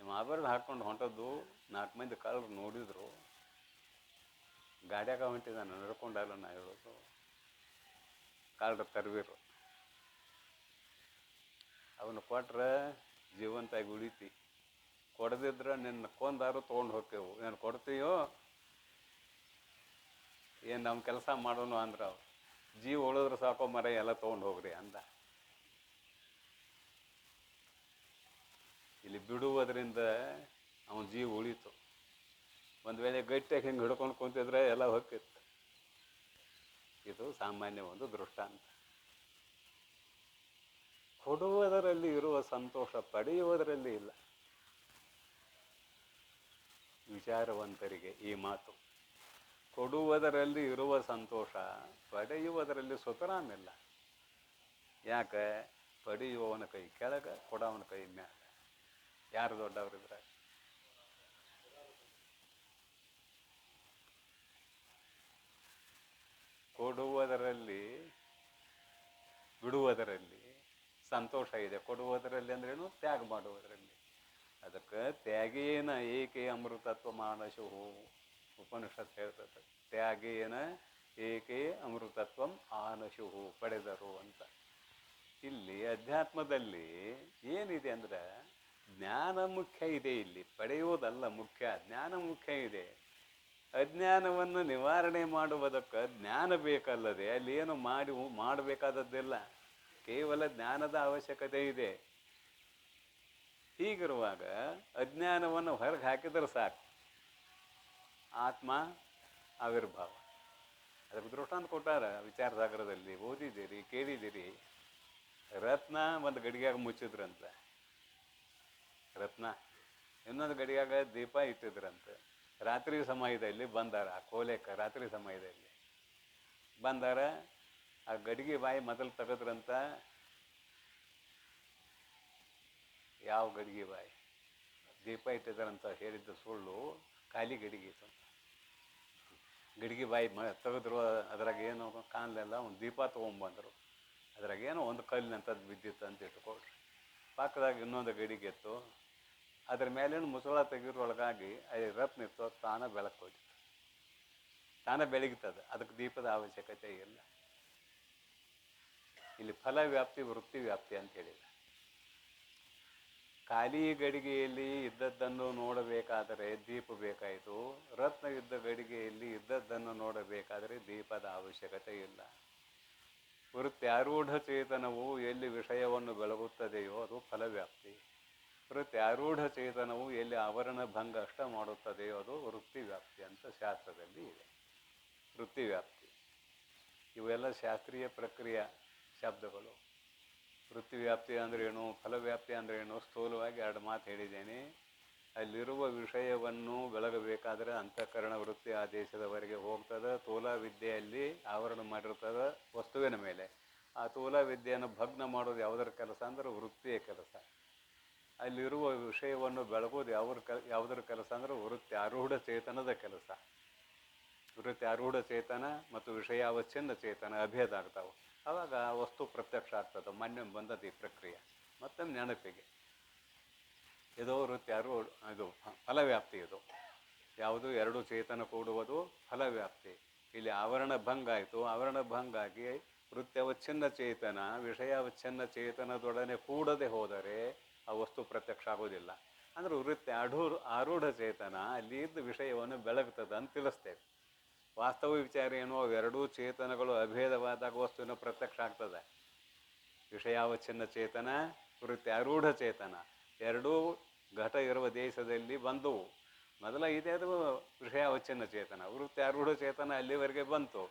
ನಿಮ್ಮ ಆಭರಣ ಹಾಕ್ಕೊಂಡು ಹೊಂಟದ್ದು 4 ಮಂದಿ ಕಳ್ಳರು ನೋಡಿದ್ರು. ಗಾಡ್ಯಾಗ ಹೊಂಟಿದ್ದಾನೆ, ನಡ್ಕೊಂಡಲ್ಲ ನಾ ಹೇಳೋದು. ಕಳ್ಳರು ತರ್ವಿರು. ಅವನು ಕೊಟ್ರೆ ಜೀವಂತಾಗಿ ಉಳಿತಿ, ಕೊಡದಿದ್ರೆ ನಿನ್ನ ಕೊಂದಾರು ತೊಗೊಂಡು ಹೋಗ್ತೇವು. ಏನು ಕೊಡ್ತೀಯೋ ಏನು ನಮ್ಮ ಕೆಲಸ ಮಾಡೋನು ಅಂದ್ರೆ ಅವ್ರು ಜೀವ ಉಳಿದ್ರೆ ಸಾಕೋ ಮರ ಎಲ್ಲ ತೊಗೊಂಡು ಹೋಗ್ರಿ ಅಂದ. ಇಲ್ಲಿ ಬಿಡುವುದರಿಂದ ಅವನ ಜೀವ ಉಳಿತು. ಒಂದು ವೇಳೆ ಗಟ್ಟಿಯಾಗಿ ಹಿಂಗೆ ಹಿಡ್ಕೊಂಡು ಕುಂತಿದ್ರೆ ಎಲ್ಲ ಹೋಗ್ತಿತ್ತು. ಇದು ಸಾಮಾನ್ಯ ಒಂದು ದೃಷ್ಟಾಂತ. ಕೊಡುವುದರಲ್ಲಿ ಇರುವ ಸಂತೋಷ ಪಡೆಯುವುದರಲ್ಲಿ ಇಲ್ಲ. ವಿಚಾರವಂತರಿಗೆ ಈ ಮಾತು. ಕೊಡುವುದರಲ್ಲಿ ಇರುವ ಸಂತೋಷ ಪಡೆಯುವುದರಲ್ಲಿ ಸುತರಾಮಿಲ್ಲ. ಯಾಕೆ? ಪಡೆಯುವವನ ಕೈ ಕೆಳಗೆ, ಕೊಡೋವನ ಕೈ ಮ್ಯಾಗ. ಯಾರು ದೊಡ್ಡವರಿದ್ರೆ? ಕೊಡುವುದರಲ್ಲಿ ಬಿಡುವುದರಲ್ಲಿ ಸಂತೋಷ ಇದೆ. ಕೊಡುವುದರಲ್ಲಿ ಅಂದ್ರೇನು? ತ್ಯಾಗ ಮಾಡುವುದರಲ್ಲಿ. ಅದಕ್ಕೆ ತ್ಯಾಗೇನ ಏಕೆ ಅಮೃತತ್ವ ಮಾನಶು ಉಪನಿಷತ್ ಹೇಳ್ತದೆ. ತ್ಯಾಗೇನ ಏಕೆ ಅಮೃತತ್ವಂ ಆನಶು, ಪಡೆದರು ಅಂತ. ಇಲ್ಲಿ ಅಧ್ಯಾತ್ಮದಲ್ಲಿ ಏನಿದೆ ಅಂದ್ರೆ ಜ್ಞಾನ ಮುಖ್ಯ ಇದೆ. ಇಲ್ಲಿ ಪಡೆಯುವುದಲ್ಲ ಮುಖ್ಯ, ಜ್ಞಾನ ಮುಖ್ಯ ಇದೆ. ಅಜ್ಞಾನವನ್ನು ನಿವಾರಣೆ ಮಾಡುವುದಕ್ಕೆ ಜ್ಞಾನ ಬೇಕಲ್ಲದೆ ಅಲ್ಲಿ ಏನು ಮಾಡಬೇಕಾದದ್ದಿಲ್ಲ. ಕೇವಲ ಜ್ಞಾನದ ಅವಶ್ಯಕತೆ ಇದೆ. ಹೀಗಿರುವಾಗ ಅಜ್ಞಾನವನ್ನು ಹೊರಗೆ ಹಾಕಿದ್ರೆ ಸಾಕು, ಆತ್ಮ ಆವಿರ್ಭಾವ. ಅದಕ್ಕೆ ದೃಷ್ಟಾಂತ ಕೊಟ್ಟಾರ ವಿಚಾರಸಾಗರದಲ್ಲಿ. ಓದಿದ್ದೀರಿ, ಕೇಳಿದ್ದೀರಿ. ರತ್ನ ಒಂದು ಗಡಿಗ್ಯಾಗ ಮುಚ್ಚಿದ್ರಂತ. ರತ್ನ ಇನ್ನೊಂದು ಗಡಿಯಾಗ ದೀಪ ಇಟ್ಟಿದ್ರಂತೆ. ರಾತ್ರಿ ಸಮಯದಲ್ಲಿ ಬಂದಾರ ಆ ಕೋಲೆಕ್ಕ. ರಾತ್ರಿ ಸಮಯದಲ್ಲಿ ಬಂದಾರ. ಆ ಗಡಿಗೆ ಬಾಯಿ ಮೊದಲು ತೆಗೆದ್ರಂತ. ಯಾವ ಗಡಿಗೆ ಬಾಯಿ? ದೀಪ ಇಟ್ಟಿದ್ದಾರಂತ ಹೇಳಿದ್ದು ಸುಳ್ಳು. ಖಾಲಿ ಗಡಿಗೆ ಇತ್ತು. ಗಡಿಗೆ ಬಾಯಿ ತೆಗೆದ್ರು. ಅದ್ರಾಗ ಏನು ಕಾಣಲಿಲ್ಲ. ಒಂದು ದೀಪ ತೊಗೊಂಬಂದರು. ಅದ್ರಾಗೇನೋ ಒಂದು ಕಲ್ಲಿನಂಥದ್ದು ಬಿದ್ದಿತ್ತು ಅಂತ ಇಟ್ಕೊಳ್ರಿ. ಪಕ್ಕದಾಗ ಇನ್ನೊಂದು ಗಡಿಗೆ ಇತ್ತು. ಅದ್ರ ಮೇಲೇನು ಮುಸುಳ ತೆಗಿರೊಳಗಾಗಿ ಅಲ್ಲಿ ರತ್ನ ಇತ್ತು. ತಾನ ಬೆಳಕು ಹೋಗಿತ್ತು. ತಾನ ಬೆಳಗ್ತದೆ. ಅದಕ್ಕೆ ದೀಪದ ಅವಶ್ಯಕತೆ ಇಲ್ಲ. ಇಲ್ಲಿ ಫಲ ವ್ಯಾಪ್ತಿ, ವೃತ್ತಿ ವ್ಯಾಪ್ತಿ ಅಂತ ಹೇಳಿದ. ಖಾಲಿ ಗಡಿಗೆಯಲ್ಲಿ ಇದ್ದದ್ದನ್ನು ನೋಡಬೇಕಾದರೆ ದೀಪ ಬೇಕಾಯಿತು. ರತ್ನ ಇದ್ದ ಗಡಿಗೆಯಲ್ಲಿ ಇದ್ದದ್ದನ್ನು ನೋಡಬೇಕಾದರೆ ದೀಪದ ಅವಶ್ಯಕತೆ ಇಲ್ಲ. ವೃತ್ತಿ ಆರೂಢ ಚೇತನವು ಎಲ್ಲಿ ವಿಷಯವನ್ನು ಬೆಳಗುತ್ತದೆಯೋ ಅದು ಫಲವ್ಯಾಪ್ತಿ. ವೃತ್ತಿ ಆರೂಢ ಚೇತನವು ಎಲ್ಲಿ ಆವರಣ ಭಂಗ ಅಷ್ಟ ಮಾಡುತ್ತದೆಯೋ ಅದು ವೃತ್ತಿ ವ್ಯಾಪ್ತಿ ಅಂತ ಶಾಸ್ತ್ರದಲ್ಲಿ ಇದೆ. ವೃತ್ತಿ ವ್ಯಾಪ್ತಿ ಇವೆಲ್ಲ ಶಾಸ್ತ್ರೀಯ ಪ್ರಕ್ರಿಯೆ ಶಬ್ದಗಳು. ವೃತ್ತಿ ವ್ಯಾಪ್ತಿ ಅಂದ್ರೇನು, ಫಲವ್ಯಾಪ್ತಿ ಅಂದ್ರೇನು, ಸ್ಥೂಲವಾಗಿ 2 ಮಾತು ಹೇಳಿದ್ದೇನೆ. ಅಲ್ಲಿರುವ ವಿಷಯವನ್ನು ಬೆಳಗಬೇಕಾದ್ರೆ ಅಂತಃಕರಣ ವೃತ್ತಿ ಆದೇಶದವರೆಗೆ ಹೋಗ್ತದೆ. ತೋಲ ವಿದ್ಯೆಯಲ್ಲಿ ಆವರಣ ಮಾಡಿರ್ತದೆ ವಸ್ತುವಿನ ಮೇಲೆ. ಆ ತೋಲ ವಿದ್ಯೆಯನ್ನು ಭಗ್ನ ಮಾಡೋದು ಯಾವುದರ ಕೆಲಸ ಅಂದ್ರೆ ವೃತ್ತಿಯ ಕೆಲಸ. ಅಲ್ಲಿರುವ ವಿಷಯವನ್ನು ಬೆಳಗೋದು ಯಾವುದರ ಕೆಲಸ ಅಂದ್ರೆ ವೃತ್ತಿ ಆರೂಢ ಚೇತನದ ಕೆಲಸ. ವೃತ್ತಿ ಆರೂಢ ಚೇತನ ಮತ್ತು ವಿಷಯಾವಚ್ಛಿನ್ನ ಚೇತನ ಅಭೇದ ಆಗ್ತಾವೆ. ಆವಾಗ ವಸ್ತು ಪ್ರತ್ಯಕ್ಷ ಆಗ್ತದೆ. ಮೊನ್ನೆ ಬಂದದ್ದು ಈ ಪ್ರಕ್ರಿಯೆ. ಮತ್ತೊಮ್ಮೆ ನೆನಪಿಗೆ, ಇದು ವೃತ್ತಿ ಆರೂಢ, ಇದು ಫಲವ್ಯಾಪ್ತಿ. ಇದು ಯಾವುದು? 2 ಚೇತನ ಕೂಡುವುದು ಫಲವ್ಯಾಪ್ತಿ. ಇಲ್ಲಿ ಆವರಣ ಭಂಗ ಆಯಿತು. ಆವರಣ ಭಂಗ ಆಗಿ ವೃತ್ಯವಚ್ಛಿನ್ನ ಚೇತನ ವಿಷಯಾವಚ್ಛಿನ್ನ ಚೇತನದೊಡನೆ ಕೂಡದೆ ಹೋದರೆ ಆ ವಸ್ತು ಪ್ರತ್ಯಕ್ಷ ಆಗೋದಿಲ್ಲ. ಅಂದ್ರೆ ವೃತ್ತಿ ಆರೂಢ ಚೇತನ ಅಲ್ಲಿ ಇದ್ದ ವಿಷಯವನ್ನು ಬೆಳಗ್ತದೆ ಅಂತ ತಿಳಿಸ್ತೇವೆ. ವಾಸ್ತವ ವಿಚಾರ ಏನು? ಅವೆರಡೂ ಚೇತನಗಳು ಅಭೇದವಾದಾಗ ವಸ್ತುವಿನ ಪ್ರತ್ಯಕ್ಷ ಆಗ್ತದೆ. ವಿಷಯಾವಚ್ಛಿನ್ನ ಚೇತನ, ವೃತ್ತಿ ಆರೂಢ ಚೇತನ ಎರಡೂ ಘಟ ಇರುವ ದೇಶದಲ್ಲಿ ಬಂದವು. ಮೊದಲ ಇದೆ ಅದು ವಿಷಯಾವಚ್ಛಿನ್ನ ಚೇತನ. ವೃತ್ತಿ ಆರೂಢ ಚೇತನ ಅಲ್ಲಿವರೆಗೆ ಬಂತು.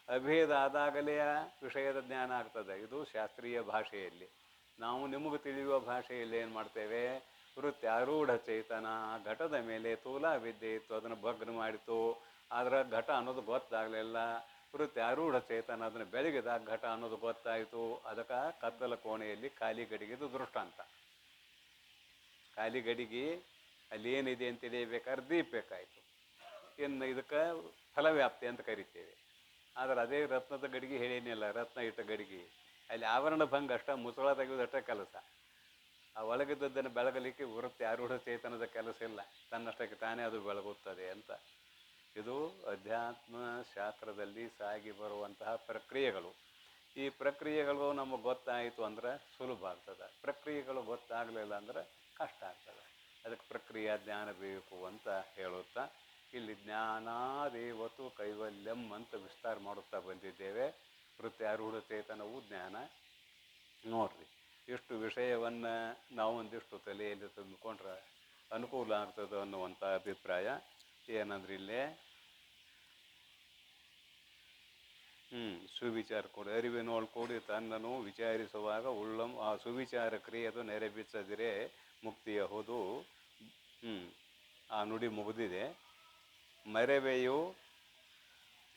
ಅಭೇದ ಆದಾಗಲೇ ವಿಷಯದ ಜ್ಞಾನ ಆಗ್ತದೆ. ಇದು ಶಾಸ್ತ್ರೀಯ ಭಾಷೆಯಲ್ಲಿ. ನಾವು ನಿಮಗೆ ತಿಳಿಯುವ ಭಾಷೆಯಲ್ಲಿ ಏನು ಮಾಡ್ತೇವೆ? ವೃತ್ತಿ ಆರೂಢ ಚೇತನ ಘಟದ ಮೇಲೆ ತೂಲಾ ವಿದ್ಯೆ ಇತ್ತು, ಅದನ್ನು ಭಗ್ನ ಮಾಡಿತು. ಆದ್ರೆ ಘಟ ಅನ್ನೋದು ಗೊತ್ತಾಗಲಿಲ್ಲ. ವೃತ್ತಿ ಆರೂಢ ಚೇತನ ಅದನ್ನು ಬೆಳಗಿದಾಗ ಘಟ ಅನ್ನೋದು ಗೊತ್ತಾಯಿತು. ಅದಕ್ಕೆ ಕತ್ತಲ ಕೋಣೆಯಲ್ಲಿ ಖಾಲಿ ಗಡಿಗೆದು ದೃಷ್ಟಾಂತ. ಖಾಲಿ ಗಡಿಗೆ ಅಲ್ಲಿ ಏನಿದೆ ಅಂತ ತಿಳಿಯಬೇಕಾದ್ರೆ ದೀಪ ಬೇಕಾಯಿತು. ಇನ್ನು ಇದಕ್ಕೆ ಫಲವ್ಯಾಪ್ತಿ ಅಂತ ಕರಿತೇವೆ. ಆದರೆ ಅದೇ ರತ್ನದ ಗಡಿಗೆ ಹೇಳೇನಿಲ್ಲ, ರತ್ನ ಇಟ್ಟ ಗಡಿಗೆ ಅಲ್ಲಿ ಆವರಣ ಭಂಗ ಅಷ್ಟ, ಮುಸುಳ ತೆಗೆಯುವುದಷ್ಟೇ ಕೆಲಸ. ಆ ಒಳಗಿದ್ದದ್ದನ್ನು ಬೆಳಗಲಿಕ್ಕೆ ವೃತ್ತಿ ಆರೂಢ ಚೇತನದ ಕೆಲಸ ಇಲ್ಲ, ತನ್ನಷ್ಟಕ್ಕೆ ತಾನೇ ಅದು ಬೆಳಗುತ್ತದೆ ಅಂತ. ಇದು ಅಧ್ಯಾತ್ಮ ಶಾಸ್ತ್ರದಲ್ಲಿ ಸಾಗಿ ಬರುವಂತಹ ಪ್ರಕ್ರಿಯೆಗಳು. ಈ ಪ್ರಕ್ರಿಯೆಗಳು ನಮಗೆ ಗೊತ್ತಾಯಿತು ಅಂದ್ರೆ ಸುಲಭ ಆಗ್ತದೆ, ಪ್ರಕ್ರಿಯೆಗಳು ಗೊತ್ತಾಗಲಿಲ್ಲ ಅಂದ್ರೆ ಕಷ್ಟ ಆಗ್ತದೆ. ಅದಕ್ಕೆ ಪ್ರಕ್ರಿಯೆ ಜ್ಞಾನ ಬೇಕು ಅಂತ ಹೇಳುತ್ತಾ ಇಲ್ಲಿ ಜ್ಞಾನಾದೇವತು ಕೈವಲ್ಯಂ ಅಂತ ವಿಸ್ತಾರ ಮಾಡುತ್ತಾ ಬಂದಿದ್ದೇವೆ. ವೃತ್ತಿ ಆರೂಢ ಚೇತನವು ಜ್ಞಾನ. ನೋಡ್ರಿ, ಇಷ್ಟು ವಿಷಯವನ್ನು ನಾವು ಒಂದಿಷ್ಟು ತಲೆಯಲ್ಲಿ ತಂದುಕೊಂಡ್ರೆ ಅನುಕೂಲ ಆಗ್ತದೆ ಅನ್ನುವಂಥ ಅಭಿಪ್ರಾಯ. ಏನಂದ್ರೆ ಇಲ್ಲೇ ಸುವಿಚಾರ ಕೂಡಿ ಅರಿವಿನೋಳು ಕೂಡಿ ತನ್ನನ್ನು ವಿಚಾರಿಸುವಾಗ ಉಳ್ಳಂ ಆ ಸುವಿಚಾರ ಕ್ರಿಯೆದು ನೆರೆಬಿಚ್ಚದಿರೇ ಮುಕ್ತಿಯ ಹೋದು. ಆ ನುಡಿ ಮುಗಿದಿದೆ. ಮರೆವೆಯು